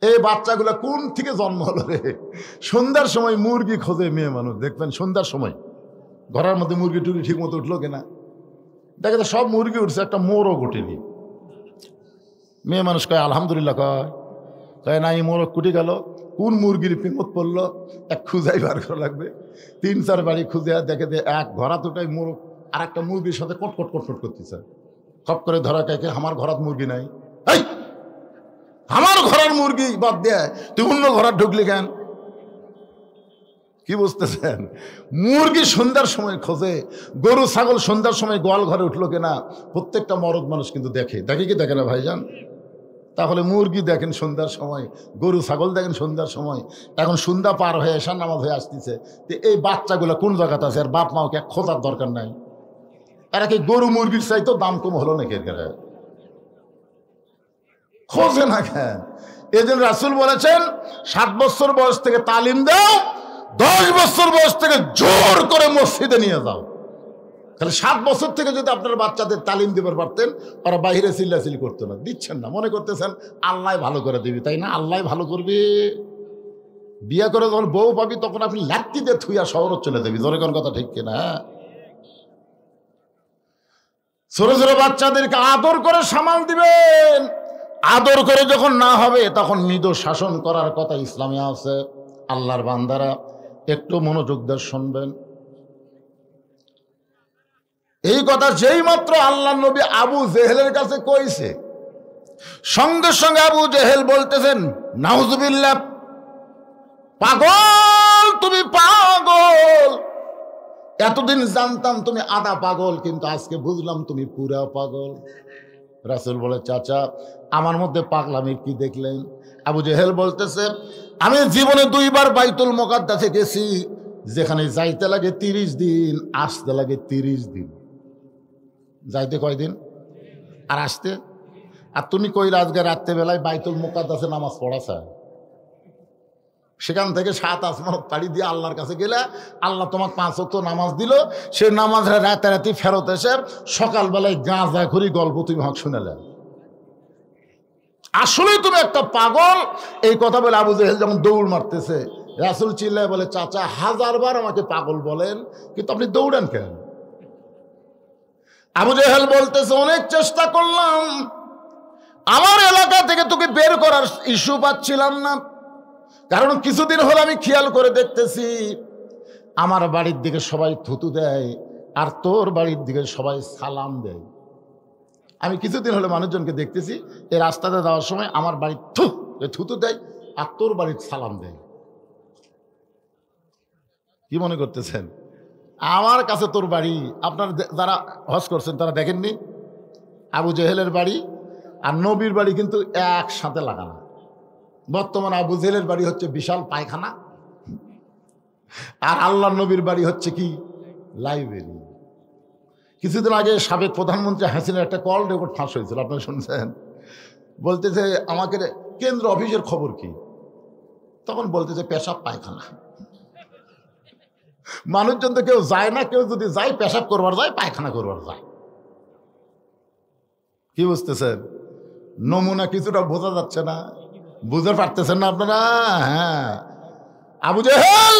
এই বাচ্চাগুলা কোন থেকে জন্ম হলো রে? সন্ধ্যার সময় মুরগি খোঁজে মেয়ে মানুষ, দেখবেন সন্ধ্যার সময় ঘরের মধ্যে মুরগি টুরগি ঠিক মতো উঠলো কিনা, দেখে তো সব মুরগি উঠছে, একটা মোরগ ওঠেনি। মেয়ে মানুষ কয় আলহামদুলিল্লাহ, কয় না এই মোরগ কুটি গেল, কোন মুরগির পিমত পড়লো, এক খুঁজাই বার করা লাগবে। 3-4 বাড়ি খুঁজে দেখে যে এক ঘরা দুটাই মোরগ আর একটা মুরগির সাথে কটকট কটকট করতেছে। খপ করে ধরা কে আমার ঘরাত মুরগি নাই, এই আমার ঘরের মুরগি বাদ দেয় তুই অন্য ঘরাত ঢুকলি কেন? কি বুঝতেছেন? মুরগি সন্ধ্যার সময় খোঁজে, গরু ছাগল সন্ধ্যার সময় গোয়াল ঘরে উঠলো কিনা প্রত্যেকটা মরদ মানুষ কিন্তু দেখে কি দেখে না ভাইজান? তাহলে মুরগি দেখেন সন্ধ্যার সময়, গরু ছাগল দেখেন সন্ধ্যার সময়। এখন সন্ধ্যা পার হয়ে এসার নামাজ হয়ে আসতেছে, এই বাচ্চাগুলো কোন জায়গাতে আছে? আর বাপ মাওকে খোঁজার দরকার নাই? এরা কি গরু মুরগির চাইতো দাম কম হলো নাকি? খোঁজে না কেন? এই জন্য রাসূল বলেছেন 7 বছর বয়স থেকে তালিম দাও, 10 বছর বয়স থেকে জোর করে মসজিদে নিয়ে যাও। তাহলে 7 বছর থেকে যদি আপনার বাচ্চাদের তালিম দিতে পারতেন, ওরা বাইরে চিল্লাচিল্লি করতো না। দিচ্ছেন না, মনে করতেছেন আল্লাহ ভালো করে দিবি, তাই না? আল্লাহ ভালো করবি। বিয়ে করে যখন বউ পাবি তখন আপনি লাত্তি দিয়ে থুইয়া শহর চলে যাবি। জোরে কোন কথা ঠিক কিনা? ছোট ছোট বাচ্চাদেরকে আদর করে সামাল দিবেন। আদর করে যখন না হবে তখন মৃদু শাসন করার কথা ইসলামে আছে। আল্লাহর বান্দারা একটু মনোযোগ দিয়ে শুনবেন। এই কথা যেই মাত্র আল্লাহ নবী আবু জেহেলের কাছে কইছে, সঙ্গে সঙ্গে আবু জেহেল বলতেছেন নাউজুবিল্লাহ, পাগল তুমি পাগল। এতদিন জানতাম তুমি আধা পাগল, কিন্তু আজকে বুঝলাম তুমি পুরা পাগল। রাসূল বলে চাচা আমার মধ্যে পাগলামি কি দেখলেন? আবু জেহেল বলতেছে আমি জীবনে 2 বার বাইতুল মুকাদ্দাসে গেছি, যেখানে যাইতে লাগে 30 দিন, আসতে লাগে 30 দিন। যাইতে কয় দিন আর আসতে? আর তুমি কইলে আজকে রাত্রেবেলায় বাইতুল মুকাদ্দাসে নামাজ পড়াছা, সেখান থেকে 7 আসমান পাড়ি দিয়ে আল্লাহর কাছে গেলে আল্লাহ তোমার 5 ওয়াক্ত নামাজ দিল, সে নামাজ রাতারাতি ফেরত এসে সকালবেলায় গাঁজা খড়ি গল্প তুমি হক শুনেলে। আসলে তুমি একটা পাগল। এই কথা বলে আবু জেহেল যখন দৌড় মারতেছে, রাসূল চিল্লায় বলে চাচা 1000 বার আমাকে পাগল বলেন, কিন্তু আপনি দৌড়ান কেন? আবু জেহেল বলতেছে অনেক চেষ্টা করলাম, আমার এলাকা থেকে তোকে বের করার ইস্যু পাচ্ছিলাম না, কারণ কিছুদিন হলো আমি খেয়াল করে দেখতেছি আমার বাড়ির দিকে সবাই থুতু দেয় আর তোর বাড়ির দিকে সবাই সালাম দেয়। আমি কিছুদিন হলে মানুষজনকে দেখতেছি এই রাস্তাতে যাওয়ার সময় আমার বাড়ির থুতু দেয় আর তোর বাড়ির সালাম দেয়। কি মনে করতেছেন? আমার কাছে তোর বাড়ি, আপনার যারা হজ করছেন তারা দেখেননি আবু জেহেলের বাড়ি আর নবীর বাড়ি কিন্তু একসাথে লাগানো। বর্তমানে আবু জেহেলের বাড়ি হচ্ছে বিশাল পায়খানা, আর আল্লাহ নবীর বাড়ি হচ্ছে কি লাইব্রেরি। কিছুদিন আগে সাবেক প্রধানমন্ত্রী হাসিনার একটা কল রেকর্ড ফাঁস হয়েছিল, আপনারা শুনছেন? বলতেছে আমাকে কেন্দ্র অফিসের খবর কি, তখন বলতেছে পেশাব পায়খানা। মানুষজন তো কেউ যায় না, কেউ যদি যায় পেশাব করবার যায়, পায়খানা করবার যায়। কি বুঝতেছেন? নমুনা কিছুটা বোঝা যাচ্ছে না? বুঝতে পারতেছেন না আপনারা? হ্যাঁ, আবু জেহেল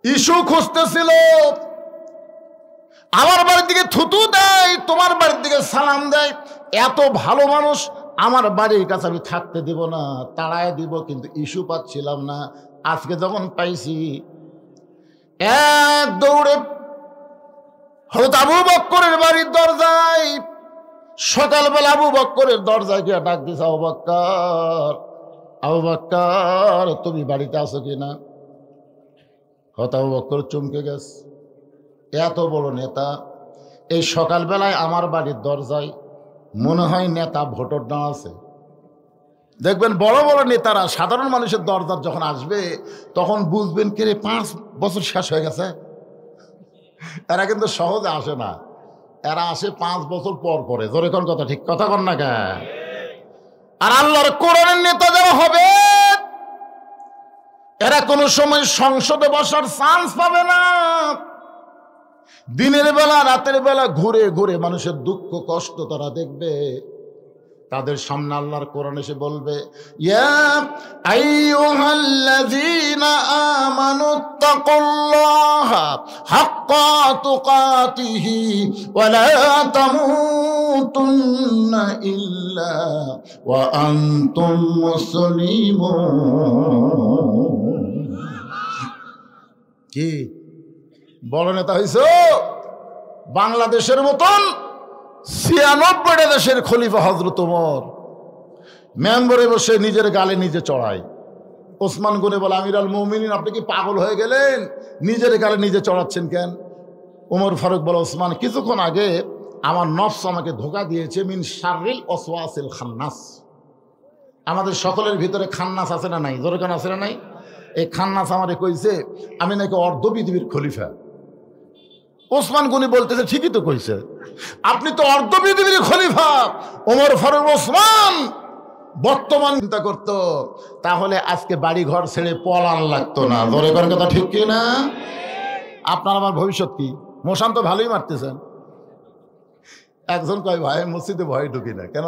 ইস্যু খুঁজতেছিল, আমার বাড়ির দিকে থুতু দেয়, তোমার বাড়ির দিকে সালাম দেয়। এত ভালো মানুষ, আমার বাড়ির কাছে আমি থাকতে দিব না, তাড়ায় দিব, কিন্তু ইস্যু পাচ্ছিলাম না। আজকে যখন পাইছি, এক দৌড়ে হযরত আবু বকরের বাড়ির দরজায়, সকালবেলা আবু বকরের দরজায় গিয়ে ডাক দিছে, আবু বকর, আবু বকর তুমি বাড়িতে আছো কিনা? হযরত আবু বকর চমকে গেছে। এত বড় নেতা এই সকালবেলায় আমার বাড়ির দরজায়, মনে হয় নেতা ভোটার না আছে। দেখবেন বড় বড় নেতারা সাধারণ মানুষের দরজার যখন আসবে তখন বুঝবেন কে রে 5 বছর শেষ হয়ে গেছে। এরা কিন্তু সহজে আসে না, এরা আসে 5 বছর পর পরে। জোরে কোন কথা ঠিক কথা কন না কে? আর আল্লাহর কোরআনের নেতা যারা হবে এরা কোনো সময় সংসদে বসার চান্স পাবে না। দিনের বেলা রাতের বেলা ঘুরে ঘুরে মানুষের দুঃখ কষ্ট তারা দেখবে, তাদের সামনে আল্লাহর কোরআন এসে বলবে, ইয়া আইয়ুহাল্লাযীনা আমানুত্তাকুল্লাহা হাক্কা তুকাতিহি ওয়া লা তামুতুন্না ইল্লা ওয়া আনতুম মুসলিমুন। কি বড় নেতা হইছো? বাংলাদেশের মতন 96টা দেশের খলিফা হযরত ওমর মেম্বরে বসে নিজের গালে নিজে চড়ায়। ওসমান গনি বলে, আমিরুল মুমিনিন আপনি কি পাগল হয়ে গেলেন? নিজের গালে নিজে চড়াচ্ছেন কেন? ওমর ফারুক বলে, ওসমান কিছুক্ষণ আগে আমার নফস আমাকে ধোঁকা দিয়েছে, মিন শাররিল ওয়াসওয়াসিল খান্নাস। আমাদের সকলের ভিতরে খান্নাস আছে না নাই? জোরে কান আছে না নাই? এই খান্নাস আমারে কইছে আমি নাকি অর্ধ পৃথিবীর খলিফা। ওসমান গনি বলতেছে, ঠিকই তো কইছে, আপনি তো অর্ধ পৃথিবীর খলিফা। ওমর ফারুক ওসমান বর্তমান চিন্তা করতো, তাহলে আজকে বাড়ি ঘর ছেড়ে পলান লাগতো না। ধরে করার কথা ঠিক কি না? আপনার আমার ভবিষ্যৎ কি? মশান তো ভালোই মারতেছেন। একজন কয়, ভাই মসজিদে ভয় ঢুকি না কেন?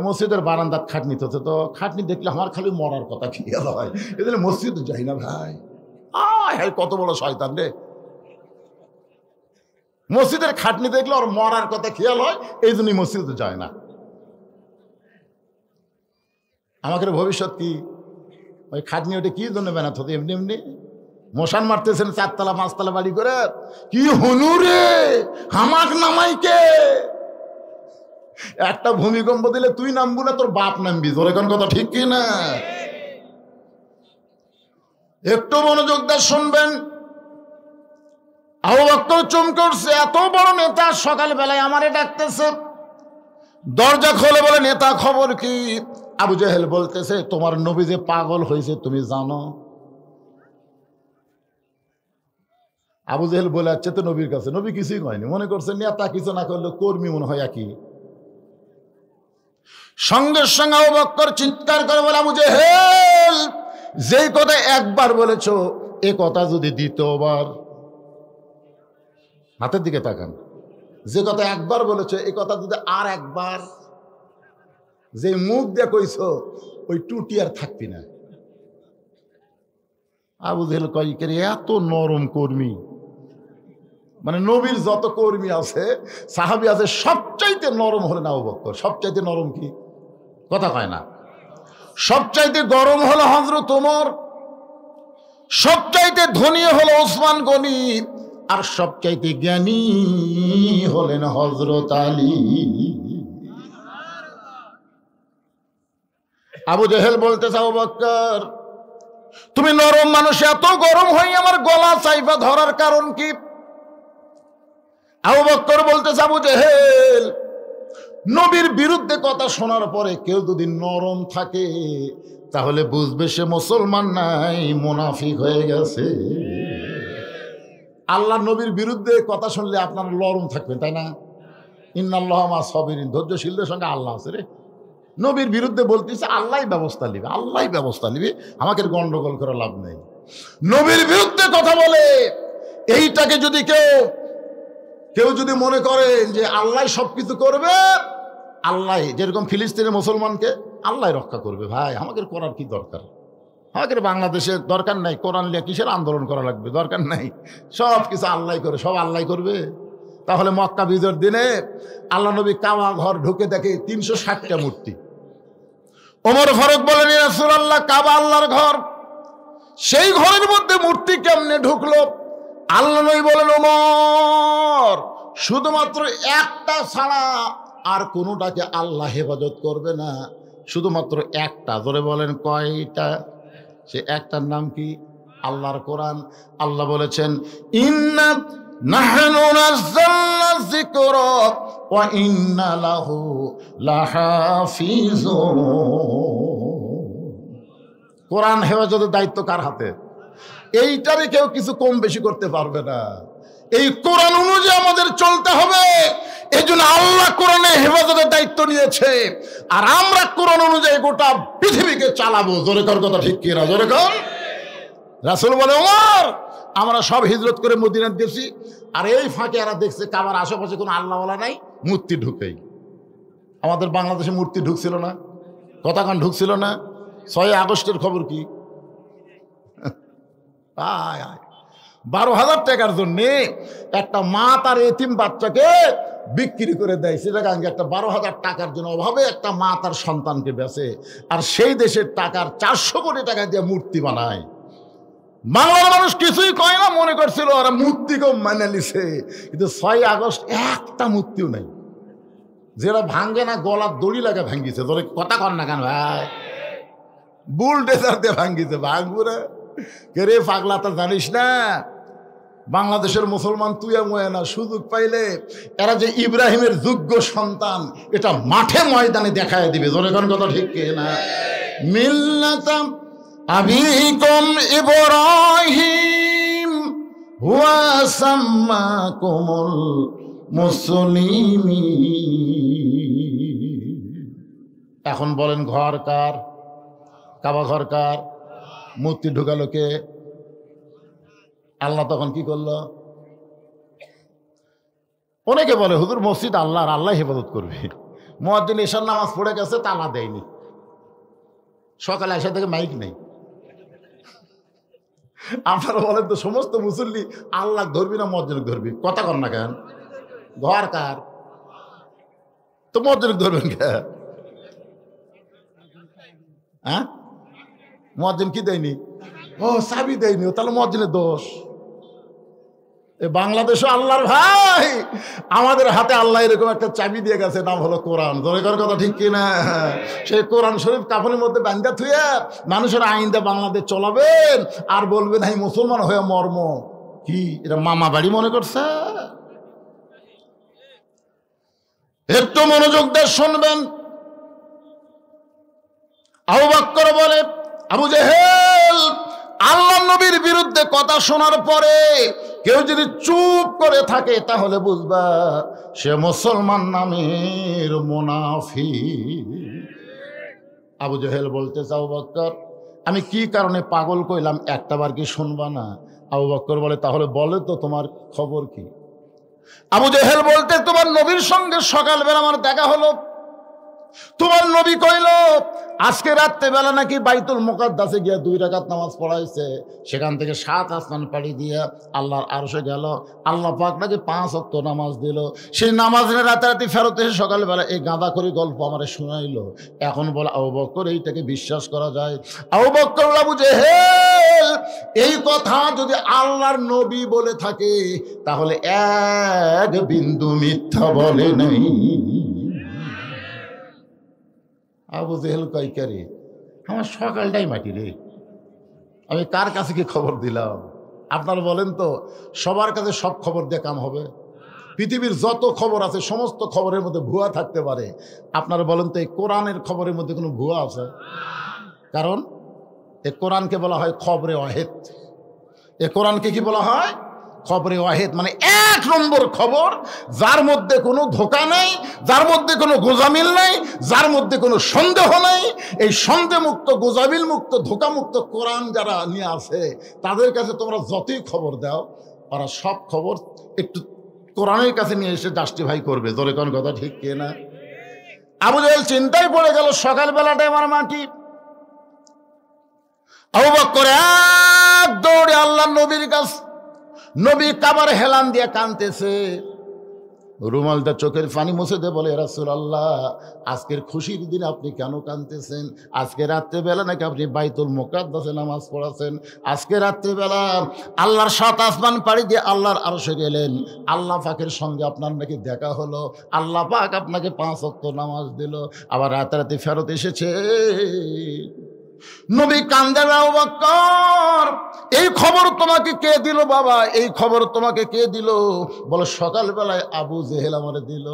মসজিদের বারান্দার খাটনি তো, তো খাটনি দেখলে আমার খালি মরার কথা খেয়াল হয়, এদের মসজিদে যাই না ভাই। কত বড় শয়তান রে! মসজিদের খাটনি দেখলে ওর মরার কথা খেয়াল হয়, এই জন্যই মসজিদে যায় না। আমাকে ভবিষ্যৎ কি? ওই খাটনি ওটা কি জন্য বানাতে হতো? এমনি এমনি মশান মারতেছেন 4তলা 5তলা বাড়ি করে। কি হনুরে হামাক নামাইকে, একটা ভূমিকম্প দিলে তুই নামবো না, তোর বাপ নামবি। তোর এখন কথা ঠিক কি না? একটু মনোযোগ দিয়ে শুনবেন। আবু বকর চমকে উঠছে, এত বড় নেতা সকালবেলায় আমারে ডাকতেছে। দরজা খোলে বলে, নেতা খবর কি? আবু জেহেল বলতেছে, তোমার নবী যে পাগল হয়েছে তুমি জানো? আবু জেহেল বলে যাচ্ছে তো নবীর কাছে, নবী কিছুই কয়নি, মনে করছে নেতা কিছু না করলে কর্মী মনে হয় একই। সঙ্গে সঙ্গে আবু বকর চিৎকার করে বলে, আবু জেহেল যেই কথা একবার বলেছ, এ কথা যদি দ্বিতীয়বার, হাতের দিকে তাকান, যে কথা একবার বলেছ এ কথা যদি আর একবার, যে মুখ দিয়ে কইছ ওই টুটি আর থাকবি না। আবু জেহেল কয়, এত নরম কর্মী, মানে নবীর যত কর্মী আছে সাহাবী আছে সবচাইতে নরম হলেন আবু বকর। সবচাইতে নরম কি? কথা কয় না। সবচাইতে গরম হলো হযরত ওমর, সবচাইতে ধনী হলো ওসমান গনি, আর সবচাইতে জ্ঞানী হলেন হযরত আলী। আবু জেহেল বলতেছে, আবু বকর তুমি নরম মানুষ, এত গরম হয়ে আমার গলা চাইপা ধরার কারণ কি? আবু বকর বলতেছে, আবু জেহেল নবীর বিরুদ্ধে কথা শোনার পরে কেউ যদি নরম থাকে তাহলে বুঝবে সে মুসলমান নাই, মুনাফিক হয়ে গেছে। আল্লাহ নবীর বিরুদ্ধে কথা শুনলে আপনারা নরম থাকবেন, তাই না? ইন্নাল্লাহা মা সাবিরিন, ধৈর্যশীলদের সঙ্গে আল্লাহ আছে রে। নবীর বিরুদ্ধে বলতেছে আল্লাহই ব্যবস্থা নিবে, আল্লাহই ব্যবস্থা নিবে, আমাকে গন্ডগোল করে লাভ নেই। নবীর বিরুদ্ধে কথা বলে এইটাকে যদি কেউ যদি মনে করেন যে আল্লাহ সবকিছু করবে, আল্লাহ যেরকম ফিলিস্তিনের মুসলমানকে আল্লাহ রক্ষা করবে, ভাই আমাদের করার কি দরকার? আমাদের বাংলাদেশের দরকার নাই, কোরআন নিয়ে কিসের আন্দোলন করা লাগবে? দরকার নাই, সব কিছু আল্লাহ করে, সব আল্লাহ করবে। তাহলে মক্কা বিজয়ের দিনে আল্লাহ নবী কাবা ঘর ঢুকে দেখে 360টা মূর্তি। ওমর ফারুক বলেন, ইয়া রাসূলুল্লাহ কাবা আল্লাহর ঘর, সেই ঘরের মধ্যে মূর্তি কেমনে ঢুকলো? আল্লাহ নবী বলেন, ওমর শুধুমাত্র একটা ছাড়া আর কোনোটাকে আল্লাহ হেফাজত করবে না, শুধুমাত্র একটা। ধরে বলেন কয়টা? সে একটার নাম কি? আল্লাহর কোরআন। আল্লাহ বলেছেন, ইন্না নাহনু নাযালনা যিকরা ওয়া ইন্না লাহু লাহাফিজুন। কোরআন হেফাজতের দায়িত্ব কার হাতে? এইটারে কেউ কিছু কম বেশি করতে পারবে না। এই কোরআন অনুযায়ী আমাদের চলতে হবে। এই জন্য আল্লাহ কোরআনে হেফাজতের দায়িত্ব নিয়েছে, আর আমরা কোরআন অনুযায়ী গোটা পৃথিবীকে চালাবো। জোরে কর কথা ঠিক কিনা? জোরে কর। রাসূল বলে, ওমর আমরা সব হিজরত করে মদিনায় গেছি, আর এই ফাঁকে এরা দেখছে কাবার আশেপাশে কোনো আল্লাহওয়ালা নাই, মূর্তি ঢুকেই। আমাদের বাংলাদেশে মূর্তি ঢুকছিল না, কথাখান ঢুকছিল না। 6 আগস্টের খবর কি? 12,000 টাকার জন্যে একটা মা তার এতিম বাচ্চাকে বিক্রি করে দেয়। সেটা একটা 12,000 টাকার জন্য অভাবে একটা মা তার সন্তানকে বেচে, আর সেই দেশের টাকার 400 কোটি টাকা দিয়ে মূর্তি বানায়। বাংলার মানুষ কিছুই কয় না, মনে করছিল ওরা মূর্তিকেও মানে নিছে। কিন্তু 6 আগস্ট একটা মূর্তিও নাই, যেটা ভাঙ্গে না গলার দড়ি লাগে ভাঙ্গিছে। তোর কথা কর না কেন ভাই? বুলডেজার দিয়ে ভাঙ্গিছে। ভাঙবুরে কে রে পাগলা, তা জানিস না বাংলাদেশের মুসলমান তুই ময় না, সুযোগ পাইলে এরা যে ইব্রাহিমের যোগ্য সন্তান এটা মাঠে ময়দানে দেখায় দিবে। জোরে কোন কথা ঠিক কে না? মিল্লাতাম আবিকুম ইব্রাহিম ওয়া সাম্মাকুমুল মুসলিমিন। এখন বলেন ঘর কার? কাবা ঘর কার? মূর্তি ঢুকালো কে? আল্লাহ তখন কি করলো? অনেকে বলে হুজুর মসজিদ আল্লাহর, আল্লাহ হেফাজত করবে। মুয়াজ্জিন এশার নামাজ পড়ে গেছে, তালা দেয়নি, সকালে এসে থেকে মাইক নেই। আপনারা বলেন তো সমস্ত মুসল্লি আল্লাহ ধরবি না মুয়াজ্জিন ধরবি? কথা কর না কেন? ঘর কার? তো মুয়াজ্জিন ধরবেন কে? হ্যাঁ, মুয়াজ্জিন কি দেয়নি? ও চাবি দেয়নি, তাহলে মুয়াজ্জিনের দোষ। বাংলাদেশও আল্লাহর ভাই, আমাদের হাতে আল্লাহ এরকম একটা চাবি দিয়ে গেছে, নাম হলো কোরআন। জোরেকার কথা ঠিক কিনা? সেই কোরআন শরীফ কাফনের মধ্যে বান্ধা থুয়ে মানুষের আইন দিয়ে বাংলাদেশ চলাবেন, আর বলবেন এই মুসলমান হয়ে মর্ম কি? এটা মামা বাড়ি মনে করছে? একটু মনোযোগ দিয়ে শুনবেন। আবু বকর বলে, আবু জেহেল আল্লাহ নবীর বিরুদ্ধে কথা শোনার পরে কেউ যদি চুপ করে থাকে তাহলে বুঝবা সে মুসলমান নামের মুনাফিক। আবু জেহেল বলতেছে, আবু বকর আমি কি কারণে পাগল কইলাম একটাবার কি শুনবা না? আবু বকর বলে, তাহলে বলে তো তোমার খবর কি? আবু জেহেল বলতে, তোমার নবীর সঙ্গে সকালবেলা আমার দেখা হলো। তোমার নবী কইল আজকে রাত্রেবেলা নাকি বাইতুল মুকাদ্দাসে গিয়া 2 রাকাত নামাজ পড়াইছে, সেখান থেকে 7 আসমান পাড়ি দিয়া আল্লাহর আরশে গেল। আল্লাহ পাক নাকি 5 ওয়াক্ত নামাজ দিল। সেই নামাজ রাতারাতি ফেরত এসে সকালবেলা এই গাঁদা করি গল্প আমারে শোনাইলো। এখন বলে আবু বকর এইটাকে বিশ্বাস করা যায়? আবু বকর, আবু জেহেল এই কথা যদি আল্লাহর নবী বলে থাকে তাহলে এক বিন্দু মিথ্যা বলে নাই। আবু জেহেল কয়কারে আমার সকালটাই মাটি রে, আমি কার কাছে কি খবর দিলাম? আপনারা বলেন তো, সবার কাছে সব খবর দিয়ে কাম হবে? পৃথিবীর যত খবর আছে সমস্ত খবরের মধ্যে ভুয়া থাকতে পারে। আপনারা বলেন তো এই কোরআনের খবরের মধ্যে কোনো ভুয়া আছে? কারণ এই কোরআনকে বলা হয় খবরে ওয়াহেদ। এ কোরআনকে কি বলা হয়? খবরে ওয়াহেদ, মানে 1 নম্বর খবর, যার মধ্যে কোনো ধোঁকা নেই, যার মধ্যে কোনো গোজামিল নেই, যার মধ্যে কোনো সন্দেহ নেই। এই সন্দেহমুক্ত, গোজামিল মুক্ত, ধোঁকামুক্ত কোরআন যারা নিয়ে আসে তাদের কাছে তোমরা যতই খবর দাও, ওরা সব খবর একটু কোরআনের কাছে নিয়ে এসে জাস্টিফাই করবে। জোরে কোন কথা ঠিক কে না? আবু জেহেল চিন্তায় পড়ে গেল, সকালবেলাটাই আমার মাটি। আবু বকর এক দৌড়ে আল্লাহ নবীর কাছে, নবী কাবার হেলান দিয়ে কাঁদতেছে, রুমালটা চোখের পানি মুছে দিয়ে বলে, রাসূলুল্লাহ আজকের খুশির দিন আপনি কেন কাঁদতেছেন? আজকে রাত্রেবেলা নাকি আপনি বাইতুল মুকাদ্দাসে নামাজ পড়াছেন, আজকে রাত্রেবেলা আল্লাহর 7 আসমান পাড়ি দিয়ে আল্লাহর আরশে গেলেন, আল্লাহ পাকের সঙ্গে আপনার নাকি দেখা হলো, আল্লাহ পাক আপনাকে 5 ওয়াক্ত নামাজ দিল, আবার রাতারাতি ফেরত এসেছে। নবী কান্দেন, আবু বকর এই খবর তোমাকে কে দিল বাবা? এই খবর তোমাকে কে দিল? বলে সকালবেলায় আবু জেহেল আমারে দিল।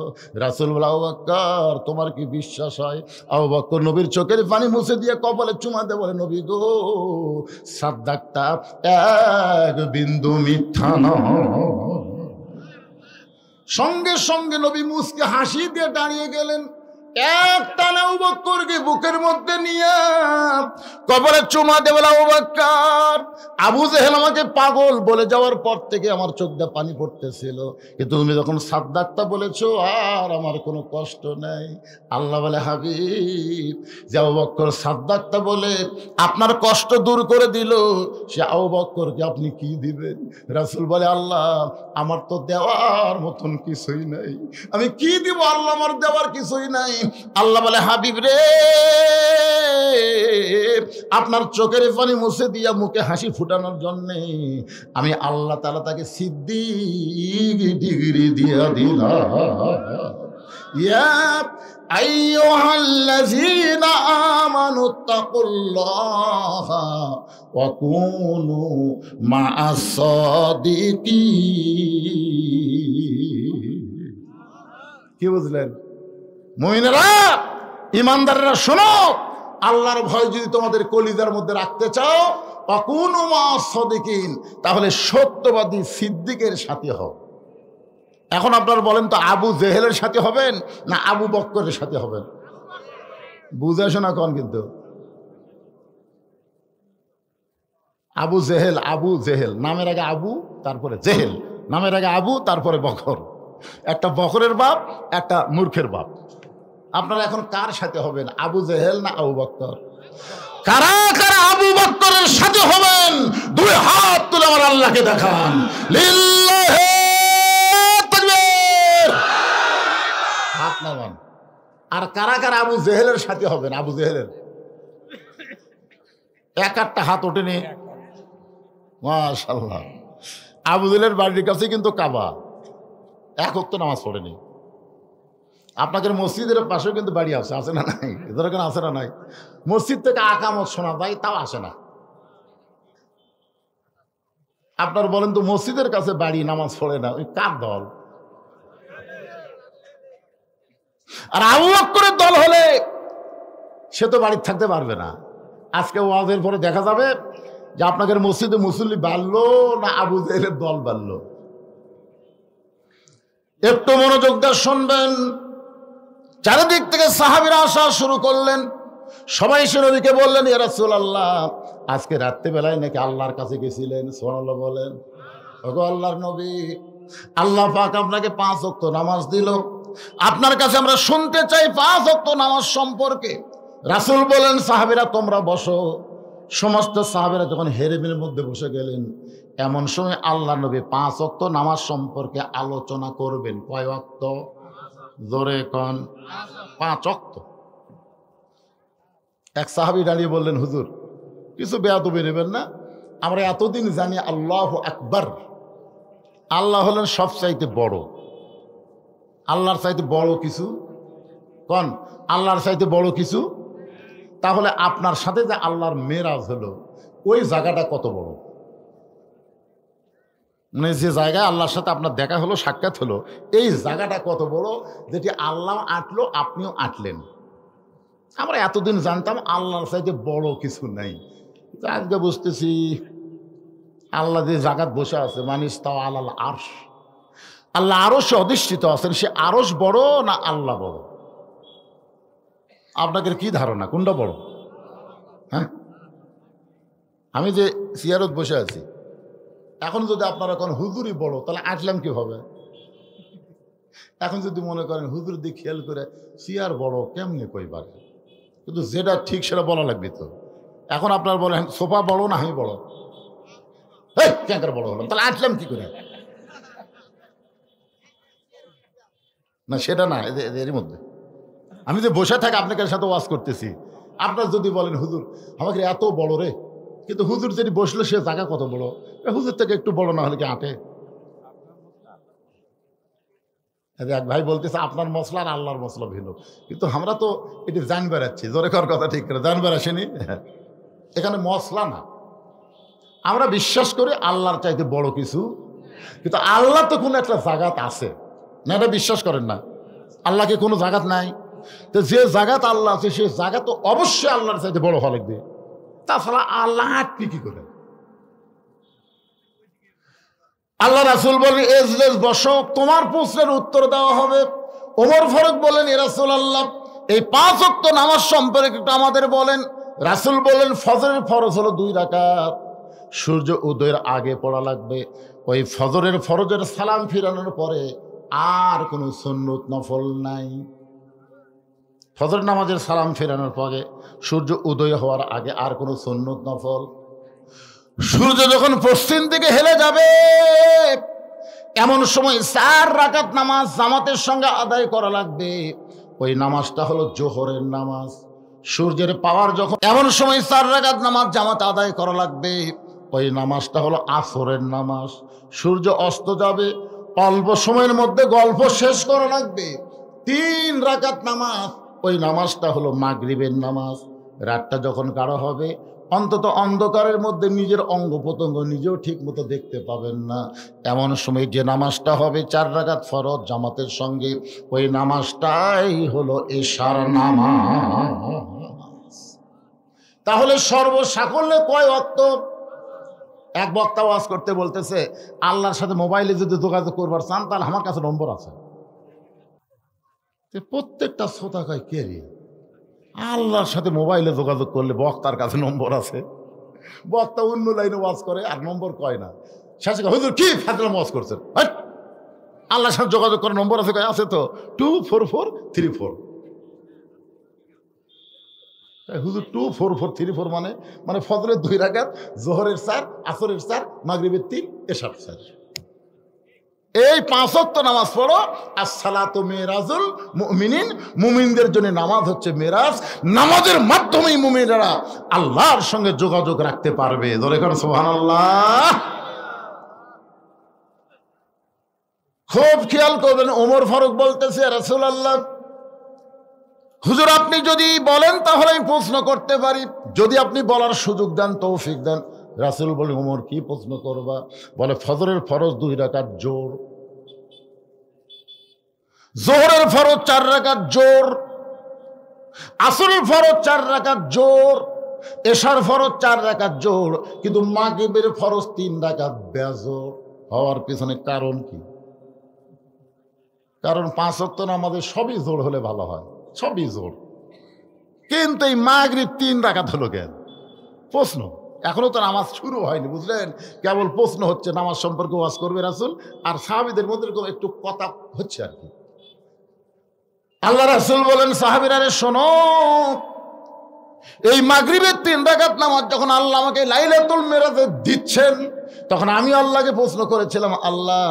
রাসূল বলে, আবু বকর তোমার কি বিশ্বাস হয়? আবু বকর নবীর চোখের পানি মুছে দিয়ে কপালে চুমা দিয়ে বলে, নবী গো সাদ্দাকতা, এক বিন্দু মিথ্যা নয়। সঙ্গে সঙ্গে নবী মুসকে হাসি দিয়ে দাঁড়িয়ে গেলেন। এক টানে আবু বকরকে বুকের মধ্যে নিয়ে কবরে চুমা দিয়ে বলে, আবু বকর, আবু জেহেল আমাকে পাগল বলে যাওয়ার পর থেকে আমার চোখ দিয়ে পানি পড়তেছিল, কিন্তু তুমি যখন সাদ্দাকটা বলেছো আর আমার কোনো কষ্ট নেই। আল্লাহ বলে, হাবিব, যে আবু বকর সাদ্দাকটা বলে আপনার কষ্ট দূর করে দিল, সে আবু বকরকে আপনি কি দিবেন? রাসূল বলে, আল্লাহ, আমার তো দেওয়ার মতন কিছুই নাই, আমি কি দিব আল্লাহ, আমার দেওয়ার কিছুই নাই। আল্লাহ বলে, হাবিব রে, আপনার চোখের পানি মুছে দিয়া মুখে হাসি ফুটানোর জন্য আমি আল্লাহ তাআলা তাকে সিদ্দিক ডিগ্রি দিয়া দিলাম। ইয়া আইয়ুহাল্লাযীনা আমানুত্তাকুল্লাহা ওয়া কুনু মা'আস সাদিকিন। কি বুঝলেন মুমিনেরা, ইমানদাররা শোনো, আল্লাহর ভয় যদি তোমাদের কলিজার মধ্যে রাখতে চাও, ওয়াকুনু মা'আস সাদিকিন, তাহলে সত্যবাদী সিদ্দিকের সাথে হও। এখন আপনারা বলেন তো, আবু জেহেলের সাথে হবেন না আবু বকরের সাথে হবেন? বুঝে শোনা কন, কিন্তু আবু জেহেল, আবু জেহেল নামের আগে আবু, তারপরে জেহেল, নামের আগে আবু, তারপরে বকর। একটা বকরের বাপ, একটা মূর্খের বাপ। আপনারা এখন কার সাথে হবেন, আবু জেহেল না আবু বকর? কারা কারা আবু বকরের সাথে হবেন? দুই হাত তুলে আমার আল্লাহকে দেখান, লিল্লাহি তাকবীর, হাত নামান। আর কারা কারা আবু জেহেলের সাথে হবেন? আবু জেহেলের এক একটা হাত ওঠেনি, মাশাআল্লাহ। আবু জেহেলের বাড়ির কাছে কিন্তু কাবা, এক ওয়াক্ত নামাজ পড়েনি। আপনাদের মসজিদের পাশেও কিন্তু বাড়ি আছে, আছে না নাই? এদের এখানে আছে না নাই? মসজিদ থেকে আকামত শোনা যায়, তাও আসে না। আপনার বলেন তো, মসজিদের কাছে বাড়ি, নামাজ পড়ে না, ওই কার দল? আর আবু বকরের দল হলে সে তো বাড়িতে থাকতে পারবে না। আজকে ওয়াজের পরে দেখা যাবে যে আপনাদের মসজিদে মুসল্লি বাড়লো না আবু জেহেলের দল বাড়লো। একটু মনোযোগ দিয়ে শুনবেন। চারিদিক থেকে সাহাবীরা আসা শুরু করলেন। সবাই এসে নবীকে বললেন, ইয়া রাসূলুল্লাহ, আজকে রাত্রিবেলায় নাকি আল্লাহর কাছে গেছিলেন, সুবহানাল্লাহ বলেন। ওগো আল্লাহর নবী, আল্লাহ পাক আপনাকে 5 ওয়াক্ত নামাজ দিল, আপনার কাছে আমরা শুনতে চাই 5 ওয়াক্ত নামাজ সম্পর্কে। রাসূল বলেন, সাহাবীরা তোমরা বসো। সমস্ত সাহাবীরা যখন হেরেমের মধ্যে বসে গেলেন, এমন সময় আল্লাহ নবী 5 ওয়াক্ত নামাজ সম্পর্কে আলোচনা করবেন। কয় ওয়াক্ত? জোরে কন। 5 ওয়াক্ত। এক সাহাবী দাঁড়িয়ে বললেন, হুজুর, কিছু বেয়াদবি নেবেন না, আমরা এতদিন জানি আল্লাহু আকবার, আল্লাহ হলেন সবচাইতে বড়। আল্লাহর চাইতে বড় কিছু কন, আল্লাহর চাইতে বড় কিছু? তাহলে আপনার সাথে যে আল্লাহর মেরাজ হলো, ওই জায়গাটা কত বড়? মানে যে জায়গায় আল্লাহর সাথে আপনার দেখা হলো, সাক্ষাৎ হলো, এই জায়গাটা কত বড়, যেটি আল্লাহ আঁটলো, আপনিও আঁটলেন। আমরা এতদিন জানতাম আল্লাহর চাইতে বড় কিছু নাই, আজকে বুঝতেছি আল্লাহ যে জায়গায় বসে আছে, মানিস্তাওয়া আলাল আরশ, আল্লাহ আরশে অধিষ্ঠিত আছেন, সে আরশ বড় না আল্লাহ বড়? আপনাদের কি ধারণা, কোনটা বড়? হ্যাঁ, আমি যে সিয়ারত বসে আছি, এখন যদি আপনারা কোন হুজুরই বড়, তাহলে আসলাম কিভাবে? এখন যদি মনে করেন হুজুর দিয়ে খেয়াল করে সিয়ার বড়, কেমনে কইবার? কিন্তু যেটা ঠিক সেটা বলা লাগবে তো। এখন আপনারা বলেন সোফা বড় না আমি বড়? এই ক্যাঙ্কার বড় হলাম, তাহলে আসলাম কি করে? না সেটা না, এর মধ্যে আমি যে বসে থাকি আপনাদের সাথে ওয়াজ করতেছি, আপনার যদি বলেন হুজুর আমাকে এত বড় রে, কিন্তু হুজুর যদি বসলো সে জায়গা কত বড়, হুজুর থেকে একটু বড় না হলে কি আঁটে? এক ভাই বলতেছে আপনার মশলা আর আল্লাহর মশলা ভিন্ন, কিন্তু আমরা তো এটি জান বেড়াচ্ছি, জোরে কর কথা ঠিক করে, জান বেড়াসেনি এখানে মশলা না। আমরা বিশ্বাস করি আল্লাহর চাইতে বড় কিছু, কিন্তু আল্লাহ তো কোনো একটা জায়গাত আছে না, এটা বিশ্বাস করেন না? আল্লাহকে কোনো জায়গাত নাই, তো যে জায়গাত আল্লাহ আছে সেই জায়গা তো অবশ্যই আল্লাহর চাইতে বড় হওয়া লাগবে, তাছাড়া আল্লাহ আটটি কি করে? আল্লাহ রাসূল বলেন, এজলেস বসো, তোমার প্রশ্নের উত্তর দেওয়া হবে। ওমর ফারুক বলেন, ইয়া রাসূলুল্লাহ, এই 5 ওয়াক্ত নামাজ সম্পর্কে একটু আমাদের বলেন। রাসূল বলেন ফজরের ফরজ হলো 2 রাকাত, সূর্য উদয়ের আগে পড়া লাগবে। ওই ফজরের ফরজের সালাম ফিরানোর পরে আর কোনো সুন্নত নফল নাই। ফজর নামাজের সালাম ফেরানোর পরে সূর্য উদয় হওয়ার আগে আর কোনো সুন্নত নফল। সূর্য যখন পশ্চিম দিকে হেলে যাবে এমন সময় 4 রাকাত নামাজ জামাতের সঙ্গে আদায় করা লাগবে। ওই নামাজটা হলো জোহরের নামাজ। সূর্যের পাওয়ার যখন এমন সময় 4 রাকাত নামাজ জামাত আদায় করা লাগবে। ওই নামাজটা হলো আসরের নামাজ। সূর্য অস্ত যাবে, অল্প সময়ের মধ্যে গল্প শেষ করা লাগবে। 3 রাকাত নামাজ, ওই নামাজটা হলো মাগরিবের নামাজ। রাতটা যখন গাঢ় হবে অন্তত অন্ধকারের মধ্যে নিজের অঙ্গ প্রত্যঙ্গ নিজেও ঠিক মতো দেখতে পাবেন না, এমন সময় যে নামাজটা হবে 4 রাকাত ফরজ জামাতের সঙ্গে, ওই নামাজটাই হলো এশার নামাজ। তাহলে সর্বসাকল্যে কয় ওয়াক্ত? এক বক্তা ওয়াজ করতে বলতেছে আল্লাহর সাথে মোবাইলে যদি যোগাযোগ করবার চান তাহলে আমার কাছে নম্বর আছে। প্রত্যেকটা শ্রোতা কয় কে রে, আল্লাহর সাথে মোবাইলে যোগাযোগ করলে বক্তার কাছে নম্বর আছে? বক্তা অন্য লাইনে ওয়াজ করে আর নম্বর কয় না। শেষে হুজুর কি ফাজলাম ওয়াজ করছেন, আল্লাহর সাথে যোগাযোগ করার নম্বর আছে? কয় আছে তো, 24434। হুজুর 24434 মানে ফজরের 2 রাকাত, জোহরের 4, আসরের 4, মাগরিবের 3, এশার 4। এই 5 ওয়াক্ত নামাজ পড়ো। আসসালাতু মিরাজুল মুমিনিন, মুমিনদের জন্য নামাজ হচ্ছে মিরাজ। নামাজের মাধ্যমেই মুমিনরা আল্লাহর সঙ্গে যোগাযোগ রাখতে পারবে। জোরে করে সুবহানাল্লাহ। খুব খেয়াল করবেন, ওমর ফারুক বলতেছে রাসূলুল্লাহ হুজুর আপনি যদি বলেন তাহলে আমি প্রশ্ন করতে পারি, যদি আপনি বলার সুযোগ দেন, তৌফিক দেন। রাসূল বলে ওমর কি প্রশ্ন করবা? বলে ফজরের ফরজ 2 রাকাত জোর, জোহরের ফরজ 4 রাকাত জোর, আসরের ফরজ 4 রাকাত জোর, এশার ফরজ 4 রাকাত জোর, কিন্তু মাগরিবের ফরজ 3 রাকাত বেজোর হওয়ার পিছনে কারণ কি? কারণ 5 ওয়াক্ত নামাজে সবই জোর হলে ভালো হয়, সবই জোর, কিন্তু এই মাগরিব 3 রাকাত হলো কেন? প্রশ্ন। এখনো তো নামাজ শুরু হয়নি, বুঝলেন? কেবল প্রশ্ন হচ্ছে। নামাজ সম্পর্কে ওয়াজ করবে রাসূল, আর সাহাবীদের মধ্যে একটু কথা হচ্ছে আর কি। আল্লাহ রাসূল বলেন সাহাবীরা রে শোনো, এই মাগরিবের 3 রাকাত নামাজ যখন আল্লাহ আমাকে লাইলাতুল মিরাজে দিচ্ছেন, তখন আমি আল্লাহকে প্রশ্ন করেছিলাম, আল্লাহ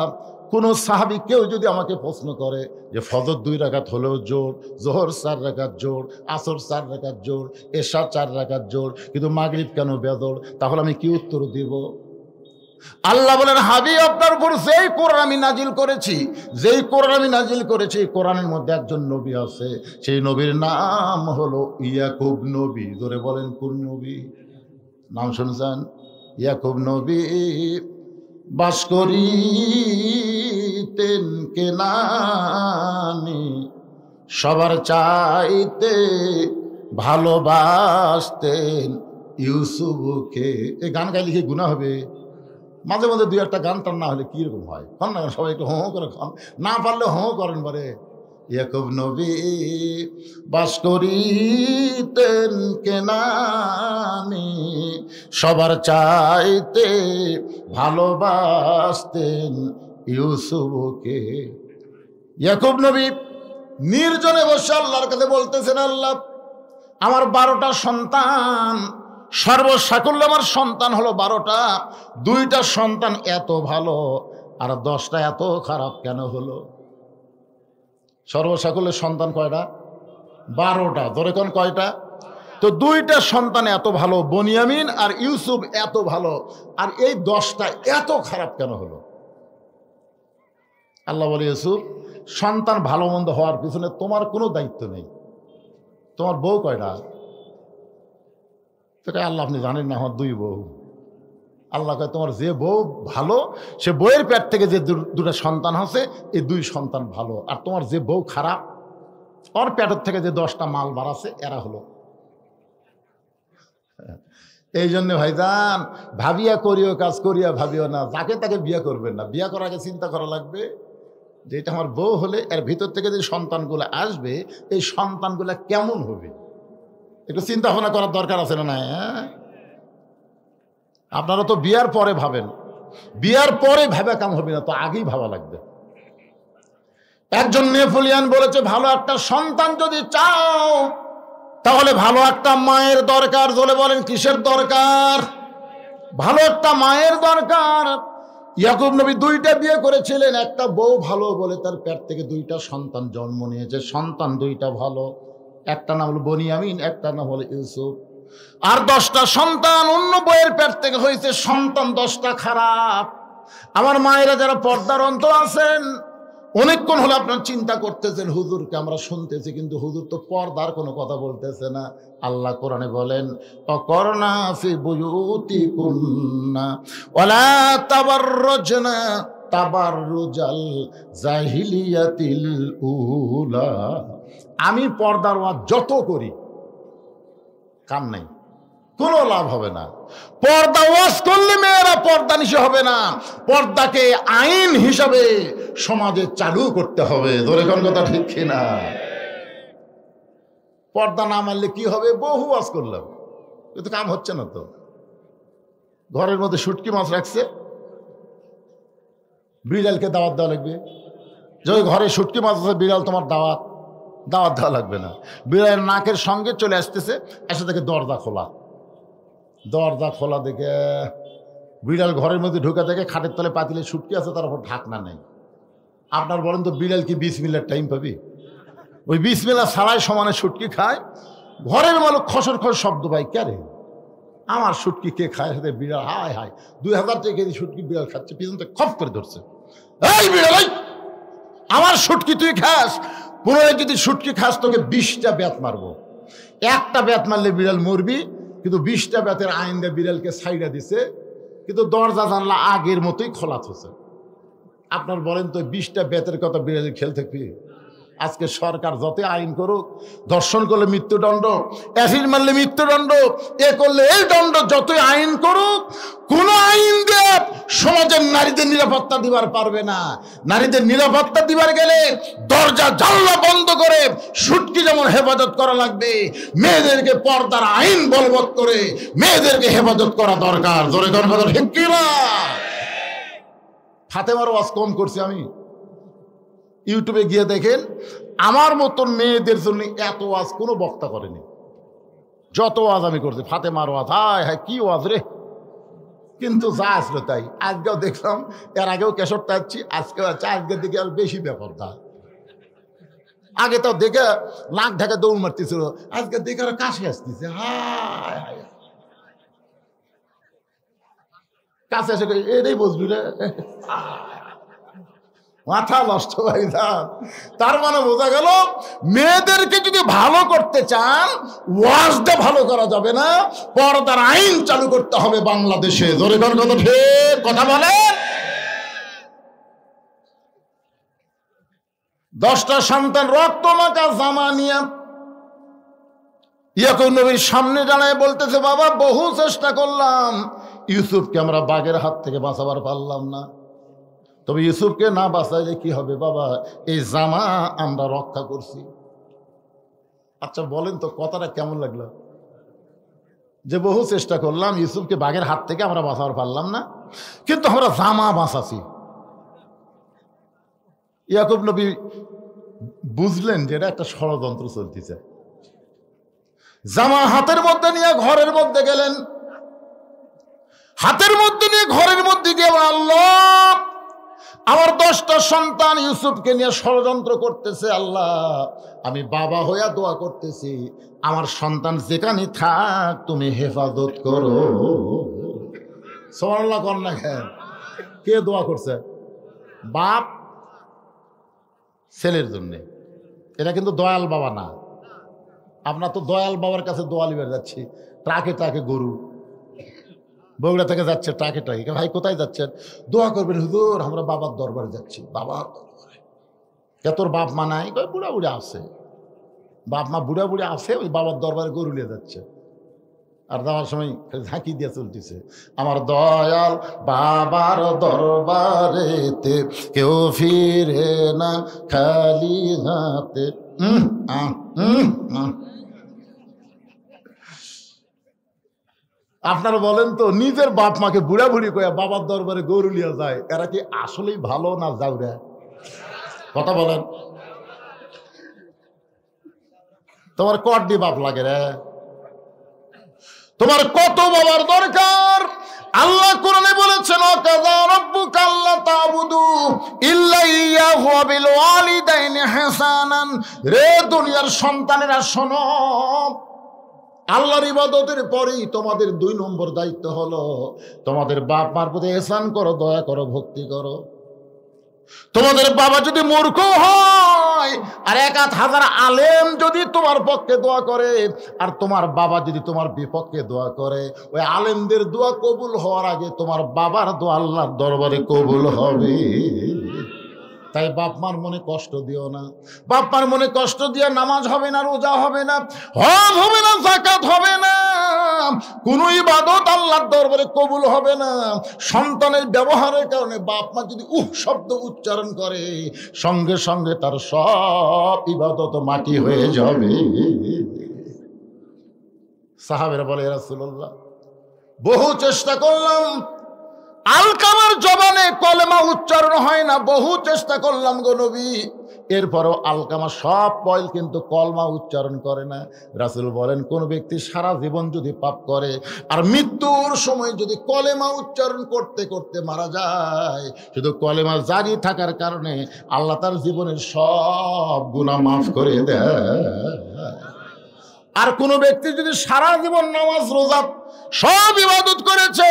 কোন সাহাবী কেউ যদি আমাকে প্রশ্ন করে যে ফজর 2 রাকাত হলেও জোর, জোহর 4 রাকাত জোর, আসর 4 রাকাত জোর, এশা 4 রাকাত জোর, কিন্তু মাগরিব কেন বেজোর, তাহলে আমি কি উত্তর দিব? আল্লাহ বলেন হাবিব আপনার উপর যেই কোরআন আমি নাজিল করেছি, যেই কোরআন আমি নাজিল করেছি, কোরআনের মধ্যে একজন নবী আছে, সেই নবীর নাম হলো ইয়াকুব নবী। ধরে বলেন কোন নবী? নাম শুনছেন? ইয়াকুব নবী বাস করিতেন কেনানে, সবার চাইতে ভালোবাসতেন ইউসুফকে। এই গান গাইলে কি গুনাহ হবে? মাঝে মাঝে 2-1টা গান টান না হলে কিরকম হয়? খান না, সবাই একটু হো করে খান, না পারলে হো করেন। বারে ইয়াকুব নবী বাস করিতেন কেনানে, সবার চাইতে ভালোবাসতেন ইউসুফকে। ইয়াকুব নবী নির্জনে বসে আল্লাহর কাছে বলতেছেন, আল্লাহ আমার 12টা সন্তান, সর্বসাকুল্য আমার সন্তান হলো 12টা, 2টা সন্তান এত ভালো আর 10টা এত খারাপ কেন হলো? সর্বসাকুল্যের সন্তান কয়টা? 12টা। ধরে কোন কয়টা? তো 2টা সন্তান এত ভালো, বনিয়ামিন আর ইউসুফ এত ভালো, আর এই 10টা এত খারাপ কেন হলো? আল্লাহ বলে ইউসুফ সন্তান ভালো মন্দ হওয়ার পিছনে তোমার কোনো দায়িত্ব নেই। তোমার বউ কয়টা? আল্লাহ আপনি জানেন না, আমার 2 বউ। আল্লাহ কয় তোমার যে বউ ভালো, সে বউয়ের পেট থেকে যে 2টা সন্তান আছে, এই 2 সন্তান ভালো, আর তোমার যে বউ খারাপ, ওর পেটের থেকে যে 10টা মাল বাড়াছে, এরা হলো। এই জন্য ভাইজান ভাবিয়া করিও কাজ, করিয়া ভাবিও না। যাকে তাকে বিয়ে করবেন না, বিয়ে করার আগে চিন্তা করা লাগবে যে এটা আমার বউ হলে এর ভিতর থেকে যে সন্তানগুলো আসবে, এই সন্তানগুলো কেমন হবে। একটু চিন্তা ভাবনা করার দরকার আছে না? হ্যাঁ, আপনারা তো বিয়ার পরে ভাবেন, বিয়ার পরে ভাবা কাম হবে না, তো আগেই ভাবা লাগবে। একজন নেপোলিয়ান বলেছে, ভালো একটা সন্তান যদি চাও তাহলে ভালো একটা মায়ের দরকার। জোরে বলেন, কিসের দরকার? ভালো একটা মায়ের দরকার। ইয়াকুব নবী 2টা বিয়ে করেছিলেন, একটা বউ ভালো বলে তার পেট থেকে 2টা সন্তান জন্ম নিয়েছে। সন্তান 2টা ভালো, একটা নাম হলো বনিয়ামিন, একটা নাম হলো ইউসুফ। আর 10টা সন্তান অন্য বইয়ের পেট থেকে হয়েছে, সন্তান 10টা খারাপ। আমার মায়েরা যারা পর্দার অন্তর আছেন, অনেকক্ষণ হলে আপনার চিন্তা করতেছেন হুজুরকে আমরা শুনতেছি, কিন্তু হুজুর তো পর্দার কোনো কথা বলতেছে না। আল্লাহ কোরআনে বলেন, অকরনা ফি বুয়ুতিকুন্না ওয়ালা তাবাররুজনা তাবাররুজাল জাহিলিয়াতিল উলা। আমি পর্দার ওয়াজ যত করি কাম নাই, কোনো লাভ হবে না। পর্দা ওয়াজ করলে মেয়েরা পর্দা নিশে হবে না, পর্দাকে আইন হিসাবে সমাজে চালু করতে হবে। ধরে কোন কথা ঠিক কিনা? পর্দা না মানলে কি হবে? বহু ওয়াজ করলাম, কিন্তু কাম হচ্ছে না। তো ঘরের মধ্যে শুটকি মাছ রাখছে, বিড়ালকে দাওয়াত দেওয়া লাগবে। যদি ঘরে শুটকি মাছ আছে, বিড়াল তোমার দাওয়াত দেওয়া লাগবে না। বিড়ালের নাকের সঙ্গে চলে আসতেছে, এসে দেখে দরজা খোলা। দরজা খোলা দেখে বিড়াল ঘরের মধ্যে ঢুকে দেখে খাটের তলে পাতিলে শুটকি আছে, তার উপর ঢাকনা নেই। আপনার বলেন তো বিড়াল কি বিসমিল্লার টাইম পাবি? ওই বিসমিল্লা ছাড়াই সমানে শুটকি খায়। ঘরের মালক খসর খসর শব্দ পাই, কে রে আমার শুটকি কে খায়? সাথে বিড়াল হায় হায় 2000 টাকা কেজি শুটকি বিড়াল খাচ্ছে, পিছন থেকে খপ করে ধরছে, এই বিড়াল আমার শুটকি তুই খাস, পুনরায় যদি শুটকি খাস তোকে 20টা ব্যাত মারবো। একটা ব্যাত মারলে বিড়াল মরবি, কিন্তু 20টা ব্যাতের আইন দিয়ে বিড়ালকে ছাইড়া দিছে, কিন্তু দরজা জানলা আগের মতোই খোলা থছে। আপনার বলেন তো 20টা ব্যাতের কথা বিড়ালের খেল থাকবি? আজকে সরকার যত আইন করুক, ধর্ষণ করলে মৃত্যুদণ্ড, অ্যাসিড মারলে মৃত্যুদণ্ড, এ করলে এই দণ্ড, যতই আইন করুক, কোন আইন দিয়ে সমাজের নারীদের নিরাপত্তা দিবার পারবে না। নারীদের নিরাপত্তা দিবার গেলে দরজা জানলা বন্ধ করে শুটকি যেমন হেফাজত করা লাগবে, মেয়েদেরকে পর্দার আইন বলবৎ করে মেয়েদেরকে হেফাজত করা দরকার। জোরে কথা ঠিক কি না? ফাতেমার ওয়াজ কম করছি আমি, ইউটিউবে গিয়ে দেখেন, আমার মতন মেয়েদের জন্য এত ওয়াজ কোনো বক্তা করেনি। যত ওয়াজ আমি করছি, ফাতেমার ওয়াজ, হায় হায় কি ওয়াজ রে! কিন্তু যা আসলো তাই। আজকেও দেখলাম, এর আগেও কেশরটা আসছি, আজকেও আছে, আজকের দিকে আর বেশি ব্যাপার তা। আগে তো দেখে নাক ঢাকা দৌড় মারতেছিল, আজকে দেখে আর কাশি আসতেছে, হায় হায়। কাছে এসে এটাই বুঝবি রে, মাথা নষ্ট হয়ে যান। তার মানে বোঝা গেল, মেয়েদেরকে যদি ভালো করতে চান, ওয়াজটা ভালো করা যাবে না, পর্দার আইন চালু করতে হবে বাংলাদেশে। জোরে কথা ঠিক কথা বলেন। 10টা সন্তান রক্ত মাখা জামা নিয়ে ইয়াকুব নবীর সামনে দাঁড়ায় বলতেছে, বাবা বহু চেষ্টা করলাম, ইউসুফকে আমরা বাঘের হাত থেকে বাঁচাবার পারলাম না। তবে ইউসুফকে না বাঁচাইলে কি হবে বাবা, এই জামা আমরা রক্ষা করছি। আচ্ছা বলেন তো কথাটা কেমন লাগলো? যে বহু চেষ্টা করলাম, ইউসুফকে বাঘের হাত থেকে আমরা বাঁচাবার পারলাম না, কিন্তু আমরা জামা বাঁচাছি। ইয়াকুব নবী বুঝলেন যে এটা একটা ষড়যন্ত্র চলতেছে। জামা হাতের মধ্যে নিয়ে ঘরের মধ্যে গেলেন, হাতের মধ্যে নিয়ে ঘরের মধ্যে গিয়ে, আল্লাহ আমার 10টা সন্তান ইউসুফকে নিয়ে ষড়যন্ত্র করতেছে, আল্লাহ আমি বাবা হইয়া দোয়া করতেছি, আমার সন্তান যেখানে থাক তুমি হেফাজত করো। সুবহানাল্লাহ কর না কেন? কে দোয়া করছে? বাপ ছেলের জন্য। এটা কিন্তু দয়াল বাবা না। আমরা তো দয়াল বাবার কাছে দোয়া লিবার যাচ্ছি, ট্রাকে ট্রাকে গরু, বগুড়া থেকে যাচ্ছে ট্রাকে ট্রাকে। ভাই কোথায় যাচ্ছেন? দোয়া করবেন হুজুর, আমরা বাবার দরবারে যাচ্ছি। বাবার দরবারে? কে তোর বাপ মা নাই? বুড়া বুড়া আছে। বাপ মা বুড়া বুড়া আছে, ওই বাবার দরবারে গরু নিয়ে যাচ্ছে। আর যাওয়ার সময় ঝাঁকি দিয়ে চলতেছে, আমার দয়াল বাবার দরবারেতে কেউ ফিরে না খালি হাতে। আপনারা বলেন তো, নিজের বাপ মাকে বুড়া বুড়ি কয়া বাবার দরবারে গৌরুলিয়া যায়, এরা কি আসলেই ভালো না যাওরা? কথা বলেন। তোমার কড্ডি বাপ লাগে রে? তোমার কত বাবার দরকার? আল্লাহ কোরআনে বলেছেন, ওয়াকাযা রাব্বুকা আল্লা তা'বুদু ইল্লা ইয়াহু ওয়া বিল ওয়ালিদাইনি ইহসানান। রে দুনিয়ার সন্তানেরা শোনো, আল্লাহর ইবাদতের পরেই তোমাদের 2 নম্বর দায়িত্ব হলো তোমাদের বাপ মার প্রতি ইহসান করো, দয়া করো, ভক্তি করো। তোমাদের বাবা যদি মূর্খ হয় আর 1000 আলেম যদি তোমার পক্ষে দোয়া করে, আর তোমার বাবা যদি তোমার বিপক্ষে দোয়া করে, ওই আলেমদের দোয়া কবুল হওয়ার আগে তোমার বাবার দোয়া আল্লাহর দরবারে কবুল হবে। তাই বাপ মার মনে কষ্ট দিও না। বাপ মার মনে কষ্ট দিয়ে নামাজ হবে না, রোজা হবে না, হজ হবে না, যাকাত হবে না, কোন ইবাদত আল্লাহর দরবারে কবুল হবে না। সন্তানের ব্যবহারের কারণে বাপ মা যদি শব্দ উচ্চারণ করে, সঙ্গে সঙ্গে তার সব ইবাদত মাটি হয়ে যাবে। সাহাবেরা বলে, ইয়া রাসূলুল্লাহ, বহু চেষ্টা করলাম, আলকামার জবানে কলেমা উচ্চারণ হয় না, বহু চেষ্টা করলাম গো নবী, এরপরও আলকামা সব পয়েল কিন্তু কলমা উচ্চারণ করে না। রাসূল বলেন, কোন ব্যক্তি সারা জীবন যদি পাপ করে আর মৃত্যুর সময় যদি কলেমা উচ্চারণ করতে করতে মারা যায়, শুধু কলেমা জারি থাকার কারণে আল্লাহ তার জীবনের সব গুনাহ মাফ করে দেয়। আর কোন ব্যক্তি যদি সারা জীবন নামাজ রোজা সব ইবাদত করেছে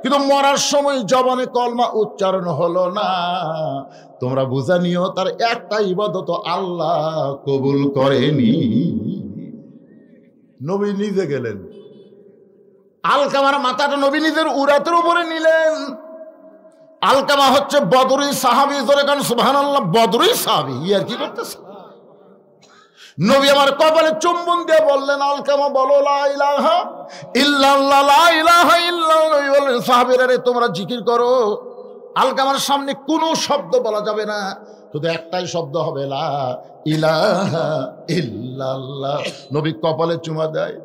কিন্তু মরার সময় জবানে কলমা উচ্চারণ হলো না, তোমরা বুঝা নিও তার একটা ইবাদত আল্লাহ কবুল করেনি। নবী নিজে গেলেন, আলকামার মাথাটা নবী নিজের উরাতের উপরে নিলেন। আলকামা হচ্ছে বদরি সাহাবী, জোরে কান সুবহানাল্লাহ, বদরি সাহাবী। আর কি করতেছে? নবী আমার কপালে চুম্বন দিয়ে বললেন, আলকামা বলো লা ইলাহা ইল্লাল্লাহ, লা ইলাহা ইল্লাল্লাহ। বললেন, সাহাবীরা রে, তোমরা জিকির করো। আলকামার সামনে কোনো শব্দ বলা যাবে না, শুধু একটাই শব্দ হবে, লা ইলাহা ইল্লাল্লাহ। নবী কপালে চুমা দেয়,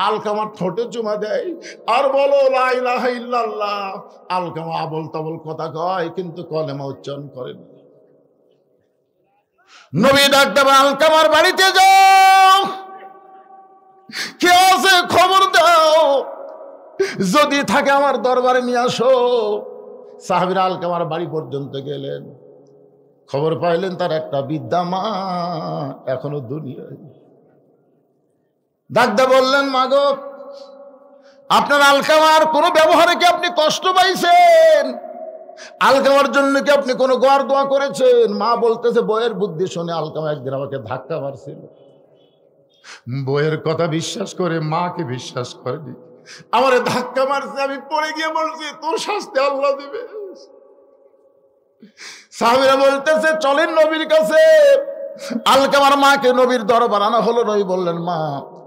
আলকামার ঠোঁটে চুমা দেয়, আর বলো লা ইলাহা ইল্লাল্লাহ। আলকামা আবল তাবল কথা কয় কিন্তু কলেমা উচ্চারণ করে না। নবী ডাক দেবে, আলকামার বাড়িতে যাও, কে আছে খবর দাও, যদি থাকে আমার দরবারে নিয়ে আসো। সাহাবীরা আলকামার বাড়ি পর্যন্ত গেলেন, খবর পাইলেন তার একটা বৃদ্ধা মা এখনো দুনিয়ায়। ডাক দিয়ে বললেন, মা গো, আপনার আলকামার কোনো ব্যবহারে কি আপনি কষ্ট পাইছেন? আলকামার জন্য কি আপনি কোনো গোয়ার দোয়া করেছেন? মা বলতেছে, বইয়ের বুদ্ধি শুনে আলকামা একদিন আমাকে ধাক্কা মারছিল। বইয়ের কথা বিশ্বাস করে মাকে বিশ্বাস করেনি, আমারে ধাক্কা মারছে, আমি পড়ে গিয়ে বলছি তোর শাস্তি আল্লাহ দিবে। সাহাবীরা বলতেছে, চলেন নবীর কাছে। আলকামার মাকে নবীর দরবার আনা হলো। নবী বললেন, মা,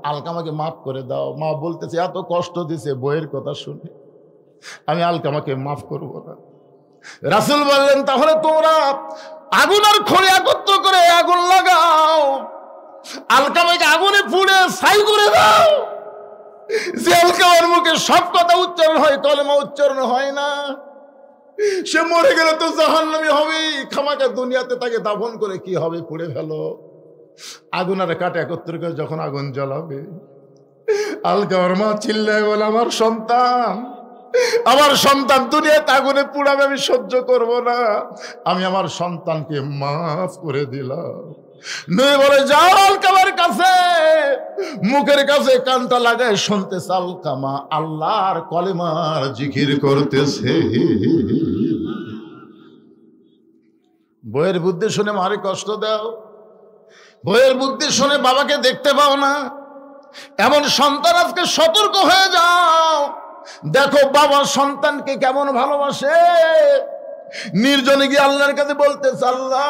আলকামাকে মাফ করে দাও। মা বলতেছে, এত কষ্ট দিছে বইয়ের কথা শুনে, আমি আলকামাকে মাফ করব না। রাসূল বললেন, তাহলে তোমরা আগুন আর খড়ি একত্র করে আগুন লাগাও, আলকামাকে আগুনে পুড়ে ছাই করে দাও। যে আলকামার মুখে সব কথা উচ্চারণ হয়, কলেমা উচ্চারণ হয় না, সে মরে গেলে তো জাহান্নামী হবে। খামাকা দুনিয়াতে তাকে দাফন করে কি হবে? পুড়ে ফেলো। আগুন আর কাঠ একত্র করে যখন আগুন জ্বালাবে, আলকামার মা চিল্লায় বলে, আমার সন্তান, আমার সন্তান দুনিয়াতে আগুনে পুড়াবে, আমি সহ্য করব না, আমি আমার সন্তানকে মাফ করে দিলাম। নবী বলে, যাও আলকামার কাছে, মুখের কাছে কানটা লাগায় শুনতেছে আলকামা আল্লাহর কলেমার জিকির করতেছে। বইয়ের বুদ্ধি শুনে মারে কষ্ট দাও, বইয়ের বুদ্ধি শুনে বাবাকে দেখতে পাও না, এমন সন্তান আজকে সতর্ক হয়ে যাও। দেখো বাবা সন্তানকে কেমন ভালোবাসে। নির্জনে গিয়ে আল্লাহর কাছে বলতেছে, আল্লাহ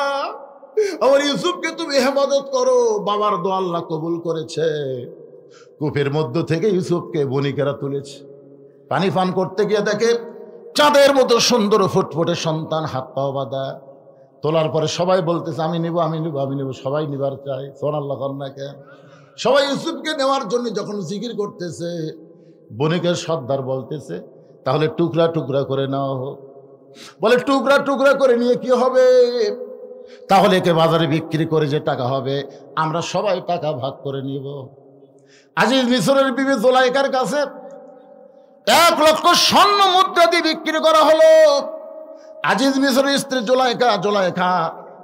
আমার ইউসুফকে তুমি হেফাজত করো। বাবার দোয়া আল্লাহ কবুল করেছে। কূপের মধ্য থেকে ইউসুফকে বণিকেরা তুলেছে। পানি পান করতে গিয়ে দেখে চাঁদের মতো সুন্দর ফুটফুটে সন্তান, হাত পাও বাঁধা। তোলার পরে সবাই বলতেছে, আমি নিব, আমি নিব, আমি নিব। সবাই নিবার চায়, সুবহানাল্লাহ কন্যাকে। সবাই ইউসুফকে নেওয়ার জন্য যখন জিকির করতেছে, বণিকের সর্দার বলতেছে তাহলে টুকরা টুকরা করে নেওয়া হোক। বলে টুকরা টুকরা করে নিয়ে কি হবে? তাহলে একে বাজারে বিক্রি করে যে টাকা হবে আমরা সবাই টাকা ভাগ করে নিব। আজিজ মিশরের বিবি জুলাইখার কাছে 1 লক্ষ স্বর্ণ মুদ্রা দিয়ে বিক্রি করা হলো। আজিজ মিশরের স্ত্রী জুলাইখা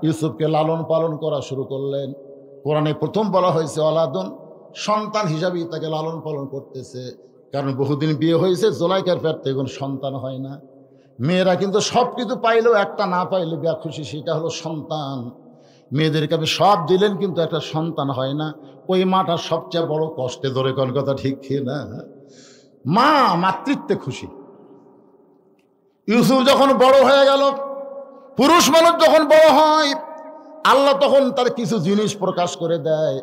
ইউসুফকে লালন পালন করা শুরু করলেন। কোরআনে প্রথম বলা হয়েছে অলাদন, সন্তান হিসাবেই তাকে লালন পালন করতেছে। কারণ বহুদিন বিয়ে হয়েছে, জুলাইখার পেট থেকে কোনো সন্তান হয় না। মেয়েরা কিন্তু সব কিছু পাইলেও একটা না পাইলে বিয়া খুশি, সেটা হলো সন্তান। মেয়েদেরকে আপনি সব দিলেন কিন্তু একটা সন্তান হয় না, ওই মাটা সবচেয়ে বড় কষ্টে। ধরে কোন কথা ঠিক কি না? মা মাতৃত্বে খুশি। ইউসুফ যখন বড় হয়ে গেল, পুরুষ মানুষ যখন বড় হয়, আল্লাহ তখন তার কিছু জিনিস প্রকাশ করে দেয়।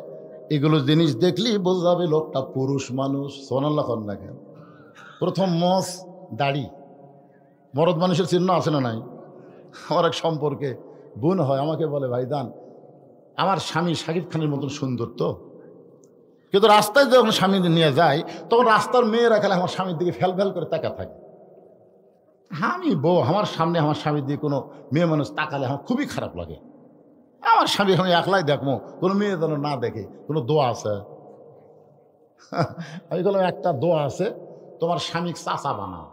এগুলো জিনিস দেখলেই বোঝা যাবে লোকটা পুরুষ মানুষ। সোনাল্লাহ না কেন? প্রথম মোষ, দাড়ি। মরদ মানুষের চিহ্ন আছে না নাই? আমার এক সম্পর্কে বোন হয়, আমাকে বলে ভাইজান আমার স্বামী শাকিব খানের মতন সুন্দর তো, কিন্তু রাস্তায় যখন স্বামী নিয়ে যায় তখন রাস্তার মেয়েরা খেলে আমার স্বামীর দিকে ফেল ফেল করে তাকা থাকে। আমি বউ, আমার সামনে আমার স্বামীর দিকে কোনো মেয়ে মানুষ তাকালে আমার খুবই খারাপ লাগে। আমার স্বামী আমি একলাই দেখবো, কোনো মেয়ে যেন না দেখে। কোনো দোয়া আছে? আমি বললাম একটা দোয়া আছে, তোমার স্বামী চাচা বানাও।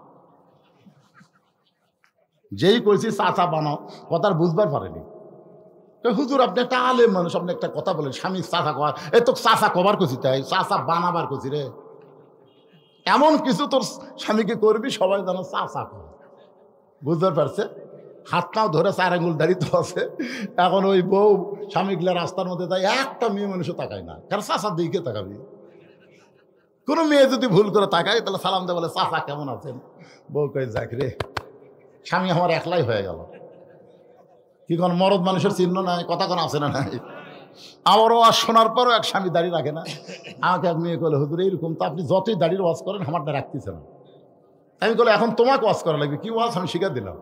যেই কইছি চাচা বানাও, কথার বুঝবার পারেনি। হুজুর আপনি একটা আলেম মানুষ, আপনি একটা কথা বলেন স্বামী চাচা কবার, এ তো চাচা কবার করছি, তাই চাচা বানাবার করছি রে। এমন কিছু তোর স্বামীকে করবি সবাই যেন চাচা কর। বুঝতে পারছে? হাতটাও ধরে 4 আঙ্গুল দাঁড়িয়ে তো আছে। এখন ওই বউ স্বামীগুলা রাস্তার মধ্যে তাই একটা মেয়ে মানুষও তাকায় না, কারণ চাচার দিকে তাকাবি। কোনো মেয়ে যদি ভুল করে তাকায় তাহলে সালাম দেয়, বলে চাচা কেমন আছেন? বউ কয়ে যাক রে, স্বামী আমার একলাই হয়ে গেল। কি কোন মরদ মানুষের চিহ্ন নাই? কথা কোন আছে না নাই? আমারও আর শোনার পরও এক স্বামী দাঁড়িয়ে রাখে না। আমাকে এক মেয়ে বলে হুজুর এইরকম তো, আপনি যতই দাঁড়িয়ে ওয়াজ করেন আমারটা রাখতেছে না। আমি বলে এখন তোমাকে ওয়াজ করা লাগবে। কি ওয়াজ? আমি শিখে দিলাম।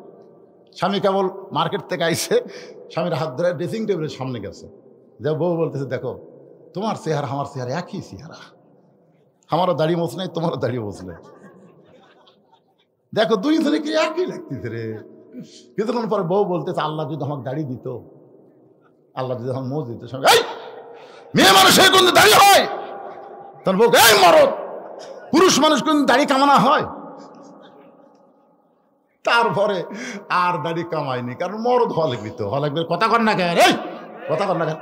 স্বামী কেবল মার্কেট থেকে আইসে, স্বামীর হাত ধরে ড্রেসিং টেবিলের সামনে গেছে, যে বউ বলতেছে দেখো তোমার চেহারা আমার চেহারা একই চেহারা, আমারও দাড়ি মোছ নাই, তোমারও দাড়ি মোছ নাই, দেখো দুইজনে কি একই লাগতেছে রে। কিছুক্ষণ পরে বউ বলতেছে আল্লাহ যদি আমাকে দাড়ি দিত, আল্লাহ যদি আমাকে মোজ দিত। মেয়ে মানুষের কোন দাড়ি হয়? তোর বউ এই মরদ, পুরুষ মানুষ কোন দাড়ি কামানো হয়? তারপরে আর দাড়ি কামায়নি, কারণ মরদ হওয়া লাগবি তো, হওয়া লাগবে। কথা কর না কেন? এই কথা কর না কেন?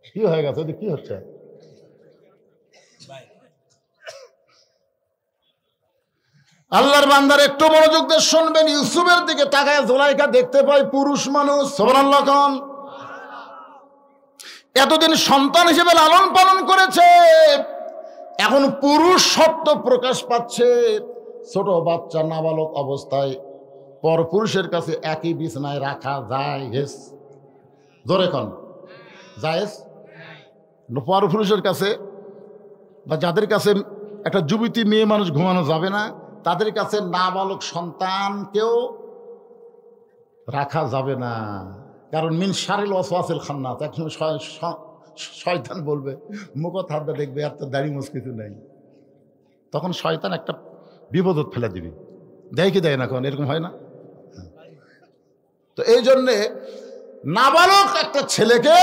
কি হয়ে গেছে? কি হচ্ছে? আল্লাহর বান্দার একটু মনোযোগ দিয়ে শুনবেন। ইউসুফের দিকে তাকায় জুলাইখা দেখতে পাই পুরুষ মানুষ। সুবহানাল্লাহ। এতদিন সন্তান হিসেবে লালন পালন করেছে, এখন পুরুষ সত্য প্রকাশ পাচ্ছে। ছোট বাচ্চা নাবালক অবস্থায় পর পুরুষের কাছে একই বিছানায় রাখা যায়? জোরে কন, জায়েজ? পর পুরুষের কাছে বা যাদের কাছে একটা যুবতী মেয়ে মানুষ ঘুমানো যাবে না, তাদের কাছে নাবালক সন্তানকেও রাখা যাবে না। কারণ মিন শারিল ওয়াসওয়াসিল খান্নাস, একসময় শয়তান বলবে, মুখ হাতটা দেখবে আর তো দাড়ি মুছ কিছু নেই, তখন শয়তান একটা বিপদত ফেলে দিবি। দেয় কি দেয় না? কোন এরকম হয় না? তো এই জন্যে নাবালক একটা ছেলেকে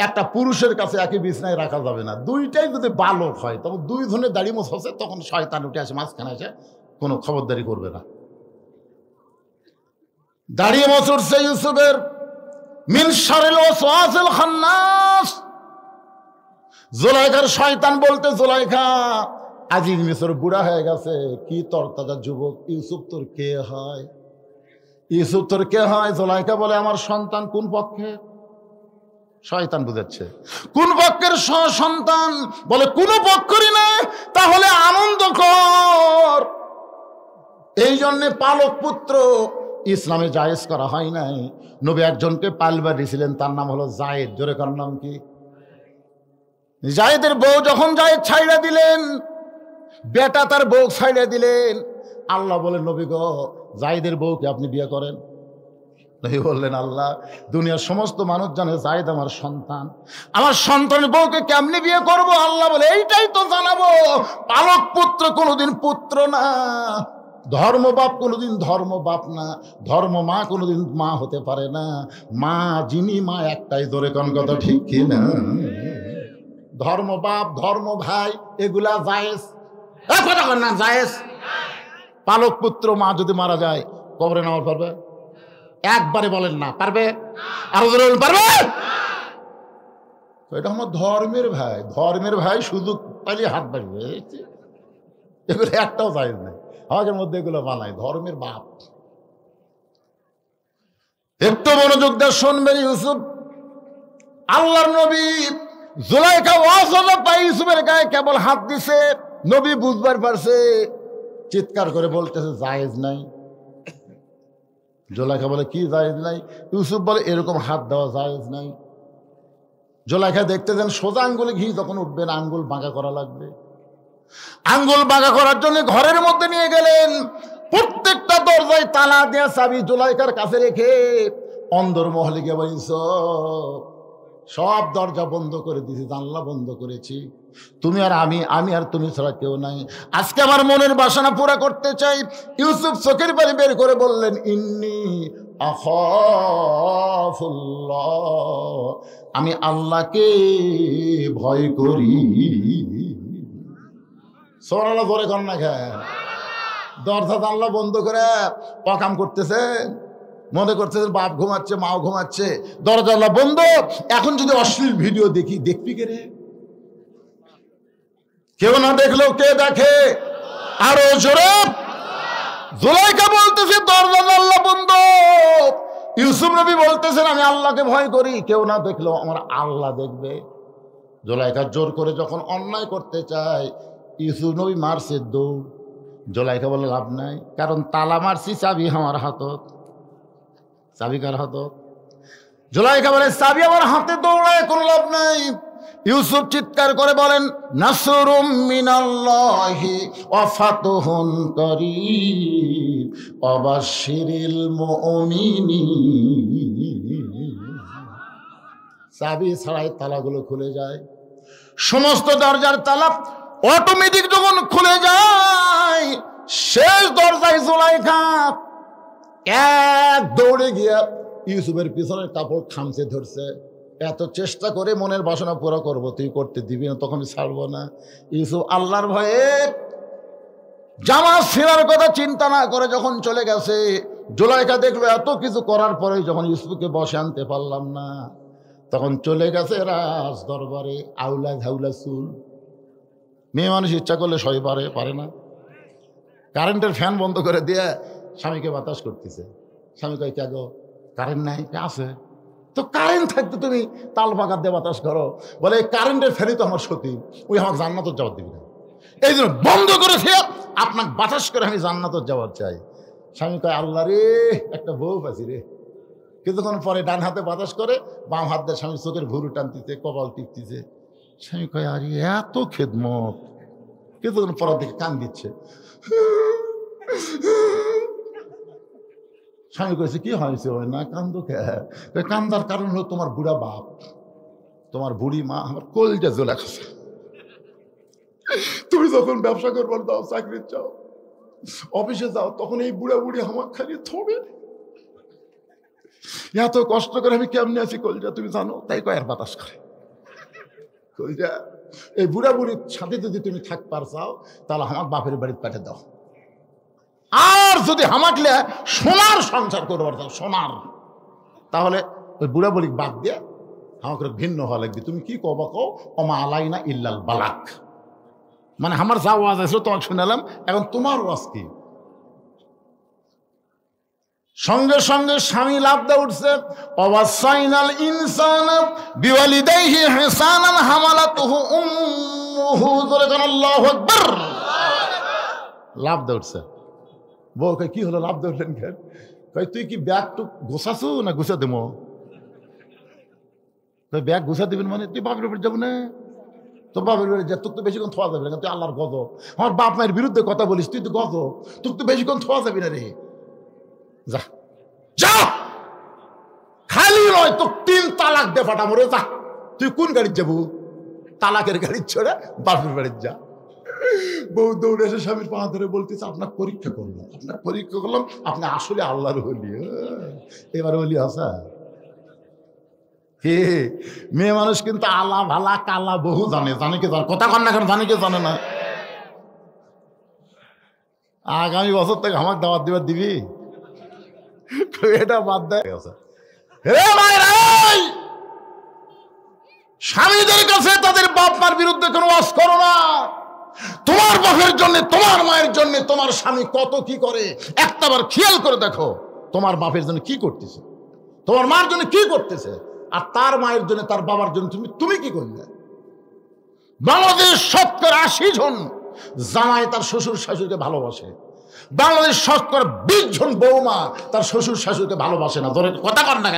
একটা পুরুষের কাছে একই বিছনায় রাখা যাবে না। দুইটাই যদি বালক হয় তখন দুই ধরনের দাড়ি মোছ হচ্ছে, তখন শয়তান উঠে আসে মাঝখানে এসে কোনো খবরদারি করবে না। দাড়ি মোছ উঠছে ইউসুফের। মিন শারিল ওয়াসওয়াসিল খান্নাস। জুলাইখার শয়তান বলতে, জুলাইখা আজিজ মিশর বুড়া হয়ে গেছে, কি তরতাজা যুবক, ইউসুফ তোর কে হয়? ইউসুফ তোর কে হয়? জুলাইখা বলে আমার সন্তান। কোন পক্ষে? শয়তান বুঝাচ্ছে কোন পক্ষের সন্তান? বলে কোন পক্ষেরই না। তাহলে আনন্দ কর। এই জন্যে পালক পুত্র ইসলামে জায়েজ করা হয় নাই। নবী একজনকে পালবা দিয়েছিলেন, তার নাম হলো জায়েদ। জোরে কার নাম কি? জায়েদের বউ যখন জায়েদ ছাইড়া দিলেন, বেটা তার বউ ছাইড়া দিলেন, আল্লাহ বলেন নবী গো জায়েদের বউকে আপনি বিয়ে করেন। নবী বললেন, আল্লাহ দুনিয়ার সমস্ত মানুষ জানে জায়েদ আমার সন্তান, আমার সন্তানের বউকে কেমনি বিয়ে করব? আল্লাহ বলে, এইটাই তো জানাবো। পালক পুত্র কোনোদিন পুত্র না, ধর্ম বাপ কোনোদিন ধর্ম বাপ না, ধর্ম মা কোনোদিন মা হতে পারে না। মা যিনি মা একটাই, ধরে কোন কথা ঠিক কি না? ধর্ম বাপ ধর্ম ভাই এগুলা জায়েজ, কথা বল না জায়েজ। পালক পুত্র মা যদি মারা যায় কবরে নামাজ পারবে? একবারে বলেন না পারবে, আরো জোরে বলেন পারবে? এটা আমার ধর্মের ভাই, ধর্মের ভাই শুধু পালিয়ে হাত বাড়বে, এগুলো একটাও জায়েজ নেই। আমাদের মধ্যে এগুলো বানায় ধর্মের বাপ। একটু মনোযোগ দিয়ে শুনবেন। ইউসুফ আল্লাহর নবী, জুলাইখা ওয়াসওয়াসা পাই ইউসুফের গায়ে কেবল হাত দিছে, নবী বুঝবার পারছে, চিৎকার করে বলতেছে জায়েজ নাই। জুলাইখা বলে, কি জায়েজ নাই? ইউসুফ বলে, এরকম হাত দেওয়া জায়েজ নাই। জুলাইখা দেখতে দেন, সোজা আঙ্গুলে ঘি যখন উঠবে না, আঙ্গুল বাঁকা করা লাগবে। আঙ্গুল বাঁকা করার জন্য ঘরের মধ্যে নিয়ে গেলেন, প্রত্যেকটা দরজায় তালা দেয়া চাবি জুলাইখার কাছে রেখে অন্দরমহলে গিয়ে বলিস, সব দরজা বন্ধ করে দিয়েছি, জানলা বন্ধ করেছি, তুমি আর আমি, আমি আর তুমি ছাড়া কেউ নাই। আজকে আমার মনের বাসনা পুরা করতে চাই। ইউসুফ চোখের পানি বের করে বললেন, ইন্নী আখাফুল্লাহ, আমি আল্লাহকে ভয় করি। সোনালা ধরে কর না খায়, দরজা জানলা বন্ধ করে অকাম করতেছেন, মনে করতেছেন বাপ ঘুমাচ্ছে মাও ঘুমাচ্ছে, দরজা বন্ধ। এখন যদি অশ্লীল ভিডিও দেখি, দেখবি কে রে? কেউ না দেখলেও কে দেখে? আরো জোরে। জুলাইখা বলতেছে দরজা জানলা বন্ধ। ইউসুফ নবী বলতেছেন, আমি আল্লাহকে ভয় করি, কেউ না দেখলেও আমার আল্লাহ দেখবে। জুলাইখা জোর করে যখন অন্যায় করতে চায়, ইউসুফ নবী মারছে দৌড়। জুলাইখা বলে, লাভ নাই, কারণ তালা মারছি, চাবি আমার হাতত। চাবি কার হাতত? জুলাইখা বলে, চাবি আমার হাতে, দৌড়ায় কোনো লাভ নাই। ইউসুফ চিৎকার করে বলেন, নাসরুম মিনাল্লাহি ওয়া ফাতহুন করিব ওয়া বাশশিরিল মুমিনিন। চাবি ছাড়াই তালাগুলো খুলে যায়, সমস্ত দরজার তালা অটোমেটিক যখন খুলে যায়, শেষ দরজায় জুলাইখা এক দৌড়ে গিয়া ইউসুফের পিছনের কাপড় খামচে ধরছে। এত চেষ্টা করে মনের বাসনা পুরো করবো, তুই করতে দিবি না, তখন ছাড়বো না। ইউসুফ আল্লাহর ভয়ে জামা ছিঁড়ার কথা চিন্তা না করে যখন চলে গেছে, জুলাইখা দেখলো এত কিছু করার পরে যখন ইউসুফকে বসে আনতে পারলাম না, তখন চলে গেছে রাজ দরবারে। আউলা ঝাউলা চুল, মেয়ে মানুষ ইচ্ছা করলে সই পারে না। কারেন্টের ফ্যান বন্ধ করে দিয়ে স্বামীকে বাতাস করতেছে। স্বামী কয়, কে গো, কারেন্ট নাই? আছে তো, কারেন্ট থাকতে তুমি তাল পাকার দিয়ে বাতাস করো? বলে, এই কারেন্টের ফ্যানই তো আমার সতী, ওই আমাকে জান্নাতের জবাব দিবি না, এই জন্য বন্ধ করেছে, আপনাকে বাতাস করে আমি জান্নাতের জবাব চাই। স্বামী কয়, আল্লাহ রে, একটা বউ পাচ্ছি রে। কিছুক্ষণ পরে ডান হাতে বাতাস করে, বাম হাত দিয়ে স্বামী চোখের ভুরু টানতেছে, কপাল টিপতেছে। স্বামী কয়, আরে এত খেদমত। কিছুক্ষণ পরের দিকে কান দিচ্ছে। স্বামী কয়েছে, কি হয়েছে? না কান্দো কে? কান্দার কারণ হলো তোমার বুড়া বাপ, তোমার বুড়ি মা আমার কলজা জ্বলে গেছে। তুমি যখন ব্যবসা করবার দাও, চাকরি চাও, অফিসে যাও, তখন এই বুড়া বুড়ি আমার খালি থবে। এত কষ্ট করে আমি কেমনে আছি কলজা তুমি জানো? তাই কয়ের বাতাস করে। কলজা, এই বুড়া বুড়ির সাথে যদি তুমি থাকবার চাও, তাহলে আমার বাপের বাড়িতে পাঠিয়ে দাও। আর যদি হামাকলে সোনার সংসার করবার চাও, সোনার, তাহলে ওই বুড়া বুড়ি বাদ দিয়ে আমাকে ভিন্ন হওয়া লাগবে। তুমি কি কবা কও, ওমা আলাইনা ইল্লাল বালাক, মানে আমার যা ওয়াজ আছে তোমাকে শুনালাম, এখন তোমার ওয়াজ কি? সঙ্গে সঙ্গে স্বামী লাভ দিয়ে উঠছে, ওয়াসাইনাল ইনসানা বিওয়ালিদাইহি ইহসানান হামালাতুহু উম্মুহু, আল্লাহু আকবার, লাভ দিয়ে উঠছে। বউ কয়, কি হলো, লাভ দিয়ে উঠলেন কেন? কয়, তুই কি ব্যাগ টু গোছাছু না গুছা দেবো? ব্যাগ গুছা দিবেন মানে তুই বাপের বাড়ি যাবো না? তোর বাপের বাড়ি যা, তোর তো বেশিক্ষণ থোয়া যাবে না, তুই আল্লাহর গজব। আমার বাপ মায়ের বিরুদ্ধে কথা বলিস, তুই তো গজব, তোর তো বেশিক্ষণ থোয়া যাবি না রে, যা যা। নয় তো 3 তালাক দে ফাটামো রে, যা। তুই কোন গাড়ির যাবো? তালাকের গাড়ির ছোড়া বাপের বাড়ির যা। বউ দৌড়ে এসে স্বামীর পা ধরে বলতেছে, আপনার পরীক্ষা করলাম, আপনি আসলে আল্লাহর ওলি। এবার ওলি হাসা হে, মেয়ে মানুষ কিন্তু আলা ভালা কালা বহু জানে, কি জানে, কথা কন না কেন, কে জানে না? আগামী বছর থেকে আমার দাওয়াত দিবার দিবি, এটা বাদ দেয়। স্বামীদের কাছে তাদের বাপ মার বিরুদ্ধে কোনো ওয়াজ করো না। তোমার বাপের জন্য, তোমার মায়ের জন্য তোমার স্বামী কত কি করে একটাবার খেয়াল করে দেখো। তোমার বাপের জন্য কি করতেছে, তোমার মার জন্য কি করতেছে, আর তার মায়ের জন্য, তার বাবার জন্য তুমি কি করলে? বাংলাদেশ 70-80 জন জামাই তার শ্বশুর শাশুড়িকে ভালোবাসে। বাংলাদেশ 20 জন বৌমা তার শ্বশুর শাশুড়িকে ভালোবাসে না। ধরে কথা কর না,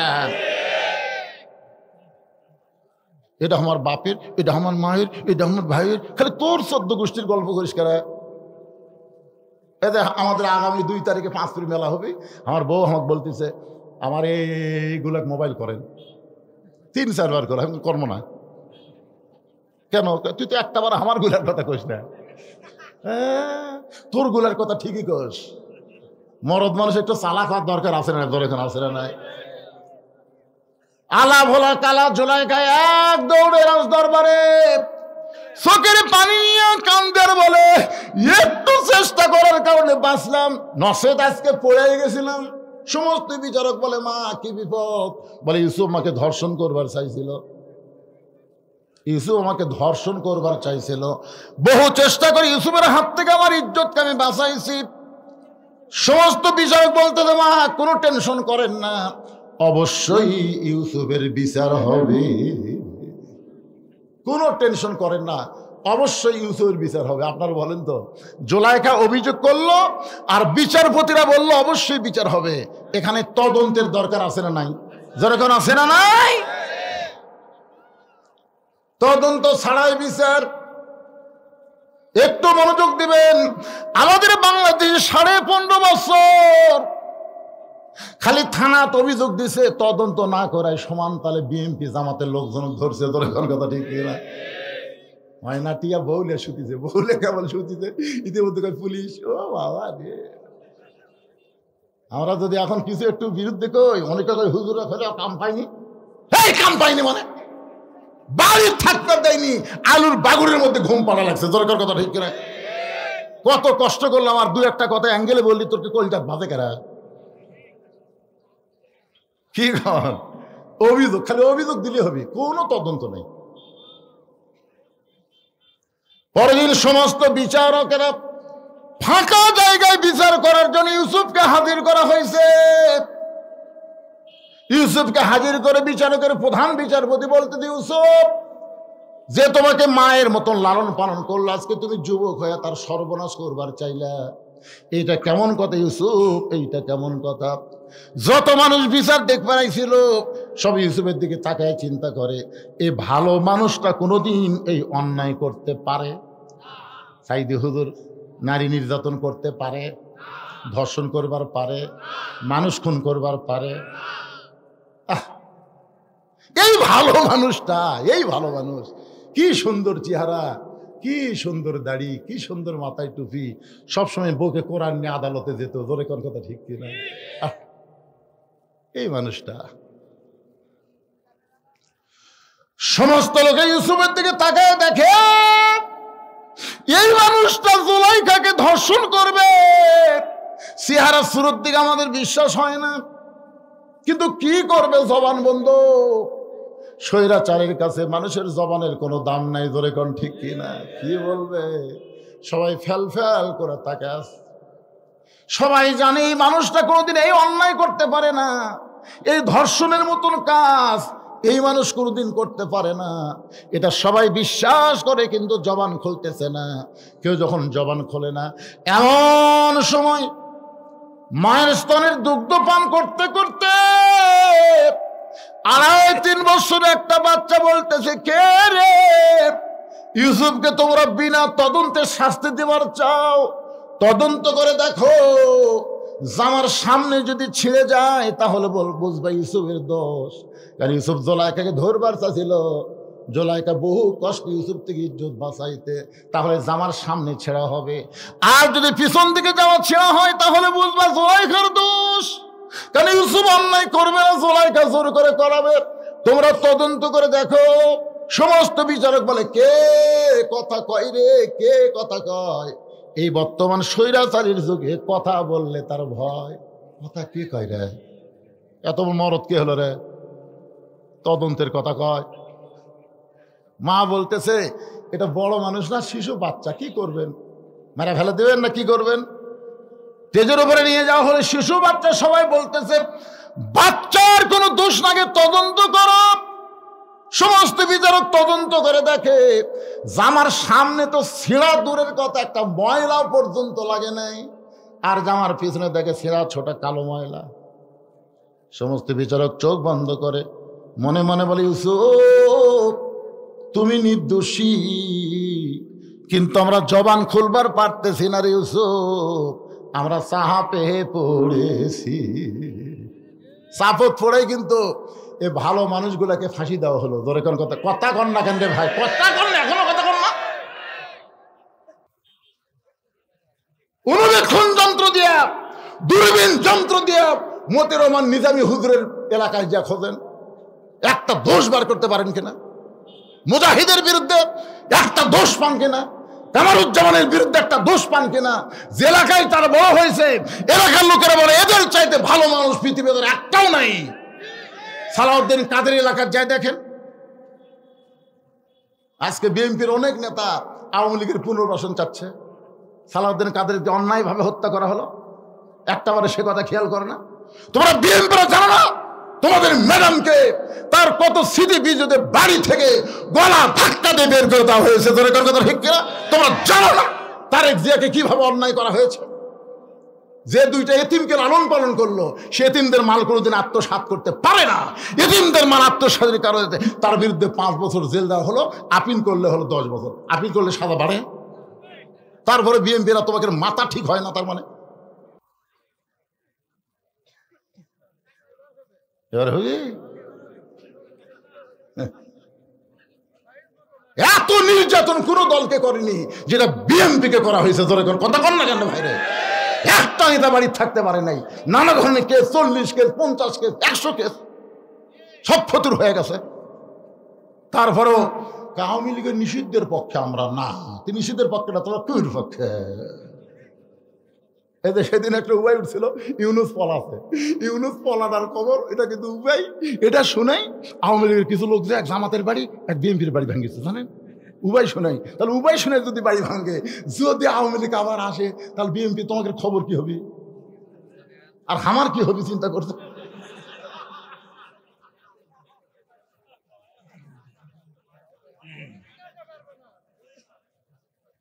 এটা আমার বাপের, এটা আমার মায়ের, এটা আমার ভাইয়ের, খালি তোর 14 গোষ্ঠীর গল্প করিস কারা। আমাদের আগামী 2 তারিখে 5 মেলা হবে। আমার বউ আমাকে বলতেছে, আমার এইগুলা মোবাইল করেন, 3-4 বার করে। আমি কর্ম না কেন? তুই তো একটাবার আমার গুলার কথা কইস না। তোর গুলার কথা ঠিকই কস। মরদ মানুষ একটু চালাক হওয়ার দরকার আছে না? দরকার আছে না? নাই আলা ভোলা কালা জোলাই খায় এক দৌড়ে রাজ দরবারে, চোখের পানি নিয়ে কান্দার বলে, একটু চেষ্টা করার কারণে বাঁচলাম, নসেদ আজকে পড়ে গেছিলাম। সমস্ত বিচারক বলে, মা কি বিপদ? বলে, ইউসুফ আমাকে ধর্ষণ করবার চাইছিল, ইউসুফ আমাকে ধর্ষণ করবার চাইছিল। বহু চেষ্টা করে ইউসুফের হাত থেকে আমার ইজ্জতকে আমি বাঁচাইছি। সমস্ত বিচারক বলতে, মা কোনো টেনশন করেন না, অবশ্যই ইউসুফের বিচার হবে, কোনো টেনশন করেন না, অবশ্যই ইউসুফের বিচার হবে। আপনারা বলেন তো, জোলাইখা অভিযোগ করলো আর বিচারপতিরা বললো অবশ্যই বিচার হবে। এখানে তদন্তের দরকার আছে না নাই? যেরকম আছে না নাই? তদন্ত ছাড়াই বিচার। একটু মনোযোগ দিবেন। আমাদের বাংলাদেশে 15.5 বছর খালি থানাত অভিযোগ দিছে, তদন্ত না করায় সমান তালে বিএনপি জামাতের লোকজন ধরছে। তোর কথা ঠিক না? ময়না টিয়া বউলে শুতিছে, বউলে কেবল শুতিছে, ইতিমধ্যে পুলিশ। ও বাবা রে, আমরা যদি এখন কিছু একটু বিরুদ্ধে কই, অনেকে কই হুজুরা ফেলে কাম পাইনি। এই কাম পাইনি মানে বাড়ির থাকতে দেয়নি, আলুর বাগুরের মধ্যে ঘুম পাড়া লাগছে। দরকার কথা ঠিক না? কত কষ্ট করলাম, আর 2-1টা কথা অ্যাঙ্গেলে বললি তোর কি কলটা বাজে কেরা? কি অভিযোগ, খালি অভিযোগ দিলে হবে, কোনো তদন্ত নেই। পরের দিন সমস্ত বিচারকেরা ফাঁকা জায়গায় বিচার করার জন্য ইউসুফকে হাজির করা হয়েছে। ইউসুফকে হাজির করে বিচারকের প্রধান বিচারপতি বলতে, ইউসুফ যে তোমাকে মায়ের মতন লালন পালন করলো, আজকে তুমি যুবক হয়ে তার সর্বনাশ করবার চাইলা, এইটা কেমন কথা ইউসুফ? এইটা কেমন কথা? যত মানুষ বিচার দেখবার আইছিল সব ইউসুফের দিকে তাকায় চিন্তা করে, এই ভালো মানুষটা কোনোদিন এই অন্যায় করতে পারে? সাইদি হুজুর নারী নির্যাতন করতে পারে, ধর্ষণ করবার পারে, মানুষ খুন করবার পারে? এই ভালো মানুষটা, এই ভালো মানুষ, কি সুন্দর চেহারা, কি সুন্দর দাড়ি, কি সুন্দর মাথায় টুপি, সবসময় বউকে কোরআন নিয়ে আদালতে যেত। ধরে কোন কথা ঠিক কিনা? এই মানুষটা। সমস্ত লোকে ইউসুফের দিকে তাকায় দেখে এই মানুষটা জুলাইখাকে ধর্ষণ করবে। চেহারা সুরত দিকে আমাদের বিশ্বাস হয় না, কিন্তু কি করবে, জবান বন্ধ। স্বৈরাচারের কাছে মানুষের জবানের কোনো দাম নাই। ধরে কোন ঠিক কিনা? কি বলবে? সবাই ফেল ফেল করে তাকাস। সবাই জানে এই মানুষটা কোনোদিন এই অন্যায় করতে পারে না, এই ধর্ষণের মতন কাজ এই মানুষ কোনোদিন করতে পারে না, এটা সবাই বিশ্বাস করে, কিন্তু জবান খুলতেছে না। কেউ যখন জবান খোলে না, এমন সময় মায়ের স্তনের দুগ্ধ পান করতে করতে 2.5-3 বছর একটা বাচ্চা বলতেছে, কে রে? ইউসুফকে তোমরা বিনা তদন্তে শাস্তি দেওয়ার চাও? তদন্ত করে দেখো জামার সামনে যদি ছিঁড়ে যায় তাহলে বুঝবা ইউসুফের দোষ। কারণ ইউসুফ জোলাইকাকে ধরবার চাচ্ছিল, জোলাইকা বহু কষ্ট ইউসুফ থেকে ইজ্জত বাঁচাইতে, তাহলে জামার সামনে ছেঁড়া হবে। আর যদি পিছন দিকে জামা ছেঁড়া হয় তাহলে বুঝবা জোলাইকার দোষ। কারণ ইউসুফ অন্যায় করবে না, জোলাইকা জোর করে করাবে। তোমরা তদন্ত করে দেখো। সমস্ত বিচারক বলে কে কথা কয় রে, কে কথা কয়। এই বর্তমান স্বৈরাচারীর যুগে কথা বললে তার ভয়। কথা কি কয় রে, এত মরদ কে হলো রে, তদন্তের কথা কয়। মা বলতেছে এটা বড় মানুষ না, শিশু বাচ্চা, কি করবেন, মেরে ফেলে দেবেন না কি করবেন। তেজের উপরে নিয়ে যাওয়া হলে শিশু বাচ্চা। সবাই বলতেছে বাচ্চার কোনো দোষ নাগে, তদন্ত করো। সমস্ত বিচারক তদন্ত করে দেখে জামার সামনে তো ছিঁড়া দূরের কথা, একটা ময়লা পর্যন্ত লাগে নাই। আর জামার পিছনে দেখে ছিঁড়া ছোট কালো ময়লা। সমস্ত বিচারক চোখ বন্ধ করে মনে মনে বলে ইউসুফ তুমি নির্দোষী, কিন্তু আমরা জবান খুলবার পারতেছি না রে ইউসুফ, আমরা চাপে পড়েছি। চাপত পড়ে কিন্তু এ ভালো মানুষগুলাকে ফাঁসি দেওয়া হলো। ধরে কোন কথা, কথা কন না কেন রে ভাই, কথা কন না, এখনো কথা কন না। অনুবেক্ষণ যন্ত্র দিয়া, দূরবীন যন্ত্র দিয়া মতিউর রহমান নিজামী হুজুরের এলাকায় যা খোঁজেন, একটা দোষ বার করতে পারেন কিনা। মুজাহিদের বিরুদ্ধে একটা দোষ পান কিনা, কামারুজ্জামানের বিরুদ্ধে একটা দোষ পান কিনা। যে এলাকায় তার বড় হয়েছে এলাকার লোকেরা বলে এদের চাইতে ভালো মানুষ পৃথিবীতে একটাও নাই। সালাউদ্দিন কাদের এলাকার যায় দেখেন। আজকে বিএনপির অনেক নেতা আওয়ামী লীগের পুনর্বাসন চাচ্ছে। সালাউদ্দিন কাদেরকে অন্যায়ভাবে হত্যা করা হলো, একটা বারে সে কথা খেয়াল করে না। তোমরা বিএনপিরা জানো না তোমাদের ম্যাডামকে তার কত স্মৃতি বিজেতে বাড়ি থেকে গলা ধাক্কা দিয়ে বের করে দেওয়া হয়েছে। তোর কথা ঠিক কিনা তোমরা জানো না তারেক জিয়াকে কিভাবে অন্যায় করা হয়েছে। যে দুইটা এতিমকে লালন পালন করলো, সে এতিমদের মাল কোনোদিন আত্মসাৎ করতে পারে না। এতিমদের মাল আত্মসাতের কারণে তার বিরুদ্ধে 5 বছর জেল দেওয়া হলো, আপিল করলে হলো 10 বছর। আপিল করলে সাজা বাড়ে। তারপরে বিএনপিরা তোমাকে মাথা ঠিক হয় না, তার মানে এবার হবি। এত নির্যাতন কোন দলকে করেনি যেটা বিএনপিকে করা হয়েছে। ধরে কথা কন না কেন ভাইরে, একটা নেতা বাড়ি থাকতে পারে নাই। নানা ধরনের কেস, 40 কেস, 50 কেস, 100 কেস, সব ফতুর হয়ে গেছে। তারপরেও আওয়ামী লীগের নিষিদ্ধের পক্ষে আমরা না, তিনি নিষিদ্ধের পক্ষে না, তোমরা কুইর পক্ষে। এই যে সেদিন একটা উবাই উঠছিল, ইউনুস পলাছে, ইউনুস পলাটার খবর এটা কিন্তু উবাই, এটা শোনাই আওয়ামী লীগের কিছু লোক যে এক জামাতের বাড়ি এক বিএনপির বাড়ি ভাঙিয়েছে জানেন। উবাই শোনাই, তাহলে উবাই শুনে যদি বাড়ি ভাঙে, যদি আওয়ামী লীগ আবার আসে, তাহলে বিএনপি তোমাকে খবর কি হবে আর আমার কি হবে চিন্তা করছে।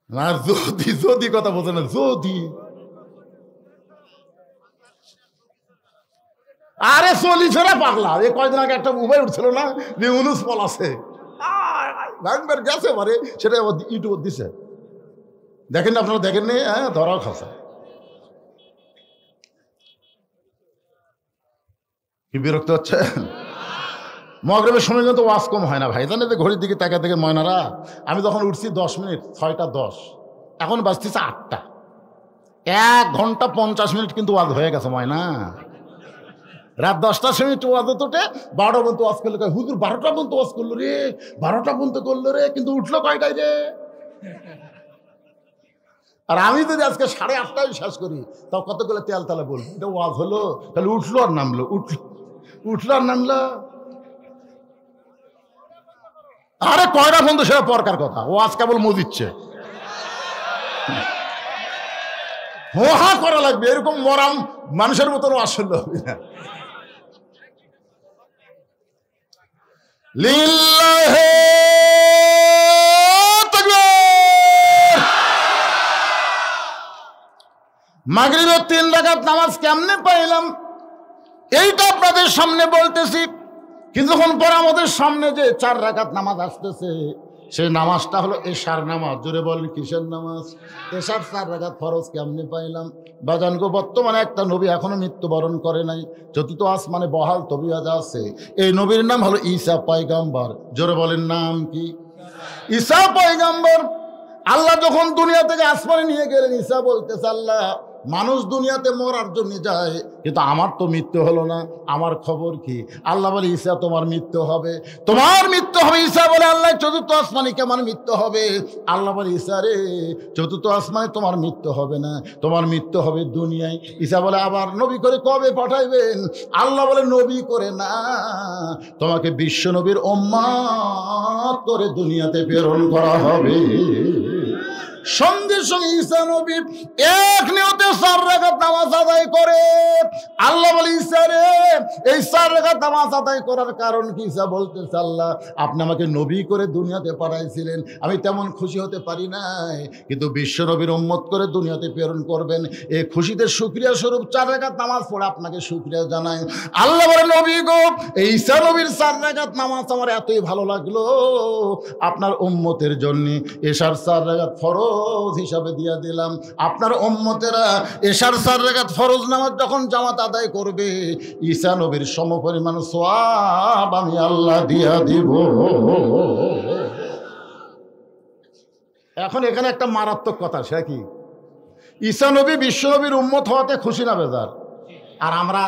আর যদি যদি কথা বলছে না, যদি আরে 40 ফেরা পাগলা। এই কয়দিন আগে একটা উবাই উঠছিল না, ইউনুস পলাছে, ভাঙবার গেছে পারে, সেটা ইউটিউব দিছে, দেখেন না আপনারা, দেখেন নি? হ্যাঁ, ধরাও খাসা। কি বিরক্ত হচ্ছে। মগরিবের সময় কিন্তু ওয়াজ কম হয় না ভাই, জানেন যে ঘড়ির দিকে তাকা থেকে ময়নারা, আমি যখন উঠছি 10 মিনিট, 6টা 10, এখন বাজতেছে 8টা, 1 ঘন্টা 50 মিনিট কিন্তু ওয়াজ হয়ে গেছে ময়না। রাত 10টার সময় ওয়াজ তোটে, 12টা পর্যন্ত ওয়াজ করলো। হুজুর 12টা পর্যন্ত ওয়াজ করলো রে, 12টা পর্যন্ত করলো রে, কিন্তু উঠলো কয়টায় রে। আর আমি যদি আজকে 8:30টায় শেষ করি, তাও কতগুলো তেল তালে বলবো এটা ওয়াজ হলো, তাহলে উঠলো আর নামলো, উঠলো আর নামলো। আরে কয়টা পর্যন্ত সেটা পরকার কথা, ওয়াজ কেবল মজিচ্ছে, হোহা করা লাগবে, এরকম মরাম মানুষের মতন ওয়াজ শুনলে হবে না। লিল্লাহি তাকবীর। মাগরিবের 3 রাকাত নামাজ কেমনে পাইলাম এইটা আপনাদের সামনে বলতেছি। কিছুক্ষণ পর আমাদের সামনে যে 4 রাকাত নামাজ আসতেছে, সেই নামাজটা হলো এশার নামাজ। জোরে বলেন কিসের নামাজ? এশার 4 রাকাত ফরজ কেমনে পাইলাম? বাজান গো, বর্তমানে একটা নবী এখনো মৃত্যুবরণ করে নাই, চতুর্থ আসমানে বহাল তবিয়ত আছে। এই নবীর নাম হলো ঈসা পয়গম্বর। জোরে বলেন নাম কি? ঈসা পয়গম্বর। আল্লাহ যখন দুনিয়া থেকে আসমানে নিয়ে গেলেন, ঈসা বলতেছে, আল্লাহ মানুষ দুনিয়াতে মরার জন্য যায়, কিন্তু আমার তো মৃত্যু হলো না, আমার খবর কি? আল্লাহ বলে, ঈসা তোমার মৃত্যু হবে, তোমার মৃত্যু হবে। ঈসা বলে, আল্লাহ চতুর্থ আসমানে কেমন মৃত্যু হবে? আল্লাহ বলে, ঈসা রে, চতুর্থ আসমানে তোমার মৃত্যু হবে না, তোমার মৃত্যু হবে দুনিয়ায়। ঈসা বলে, আবার নবী করে কবে পাঠাইবেন? আল্লাহ বলে, নবী করে না, তোমাকে বিশ্ব নবীর উম্মত করে দুনিয়াতে প্রেরণ করা হবে। সঙ্গে সঙ্গে ঈসা নবী এক নিয়তে 4 রাকাত নামাজ আদায় করে। আল্লাহ বলে, ঈসা রে, এই 4 রাকাত নামাজ আদায় করার কারণ কি? ঈসা বলতেছে, আল্লাহ আপনি আমাকে নবী করে দুনিয়াতে পাঠাইছিলেন, আমি তেমন খুশি হতে পারি নাই, কিন্তু বিশ্ব নবীর উম্মত করে দুনিয়াতে প্রেরণ করবেন, এই খুশিতে শুকরিয়া স্বরূপ 4 রাকাত নামাজ পড়ে আপনাকে শুকরিয়া জানাই। আল্লাহ বলে, নবী গো, এই ঈসা নবীর 4 রাকাত নামাজ আমার এতই ভালো লাগলো, আপনার উম্মতের জন্য এশার 4 রাকাত ফরজ হিসাবে দিয়া দিলাম। আপনার উম্মতেরা এশার 4 রাকাত ফরজ নামাজ যখন জামাত আদায় করবে, ঈসা নবীর সমপরিমাণ সওয়াব আমি আল্লাহ দিয়া দিব। এখন এখানে একটা মারাত্মক কথা, সে কি? ঈসা নবী বিশ্ব নবীর উম্মত হওয়াতে খুশি না বেজার? আর আমরা?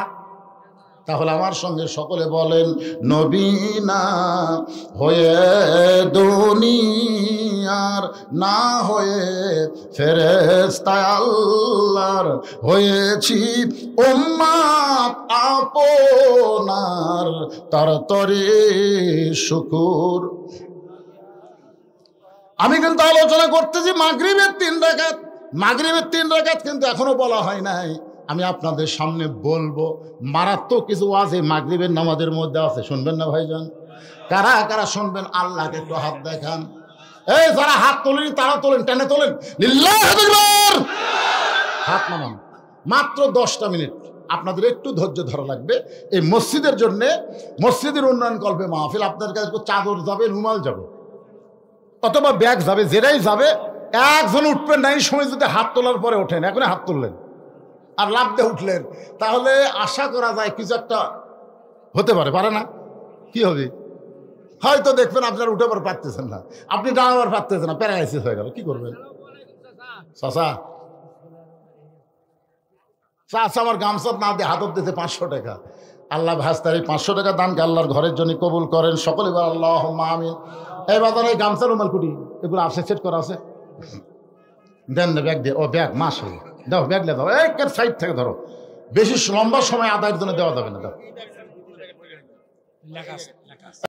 তাহলে আমার সঙ্গে সকলে বলেন, নবী না হয়ে দুনিয়ার, না হয়ে ফেরেশতা আল্লাহর, হয়েছি উম্মত আপনার, তার তরে শুকুর। আমি কিন্তু আলোচনা করতেছি মাগরিবের 3 রাকাত। মাগরিবের 3 রাকাত কিন্তু এখনো বলা হয় নাই। আমি আপনাদের সামনে বলবো মারাত্মক কিছু ওয়াজ এই মাগরিবের নামাজের মধ্যে আছে, শুনবেন না ভাইজান? কারা কারা শুনবেন আল্লাহকে একটু হাত দেখান। এই যারা হাত তোলেন তারা তোলেন, টেনে তোলেন, লিল্লাহু আকবার, হাত নামান। মাত্র 10টা মিনিট আপনাদের একটু ধৈর্য ধরা লাগবে। এই মসজিদের জন্য, মসজিদের উন্নয়ন কল্পে মাহফিল, আপনাদের কাছে চাদর যাবে, রুমাল যাবে, অথবা ব্যাগ যাবে, যেটাই যাবে, একজন উঠবেন না। এই সময় যদি হাত তোলার পরে ওঠেন, এখন হাত তুললেন আর লাফ দিয়ে উঠলেন, তাহলে আশা করা যায় কিছু একটা হতে পারে, পারে না? কি হবে? হয়তো দেখবেন আপনারা উঠে পর পারতেছেন না, আপনি দাঁড়াবার পারতেছেন না, প্যারালাইসিস হয়ে গেল, কি করবেন? চাচা চাচা আমার গামছা না দিয়ে হাতত দিতে 500 টাকা। আল্লাহ ভাস্তার এই 500 টাকা দানকে আল্লাহর ঘরের জন্য কবুল করেন সকলে বলেন আল্লাহুম্মা আমিন। এই বাজারে এই গামছা, রুমাল, কুটি এগুলো আছে, সেট করা আছে, দেন না ব্যাগ দিয়ে। ও ব্যাগ মাস হয়ে দাও, ব্যাগ দাও, একের সাইড থেকে ধরো, বেশি লম্বা সময় আদায়ের জন্য দেওয়া যাবে না, দাও।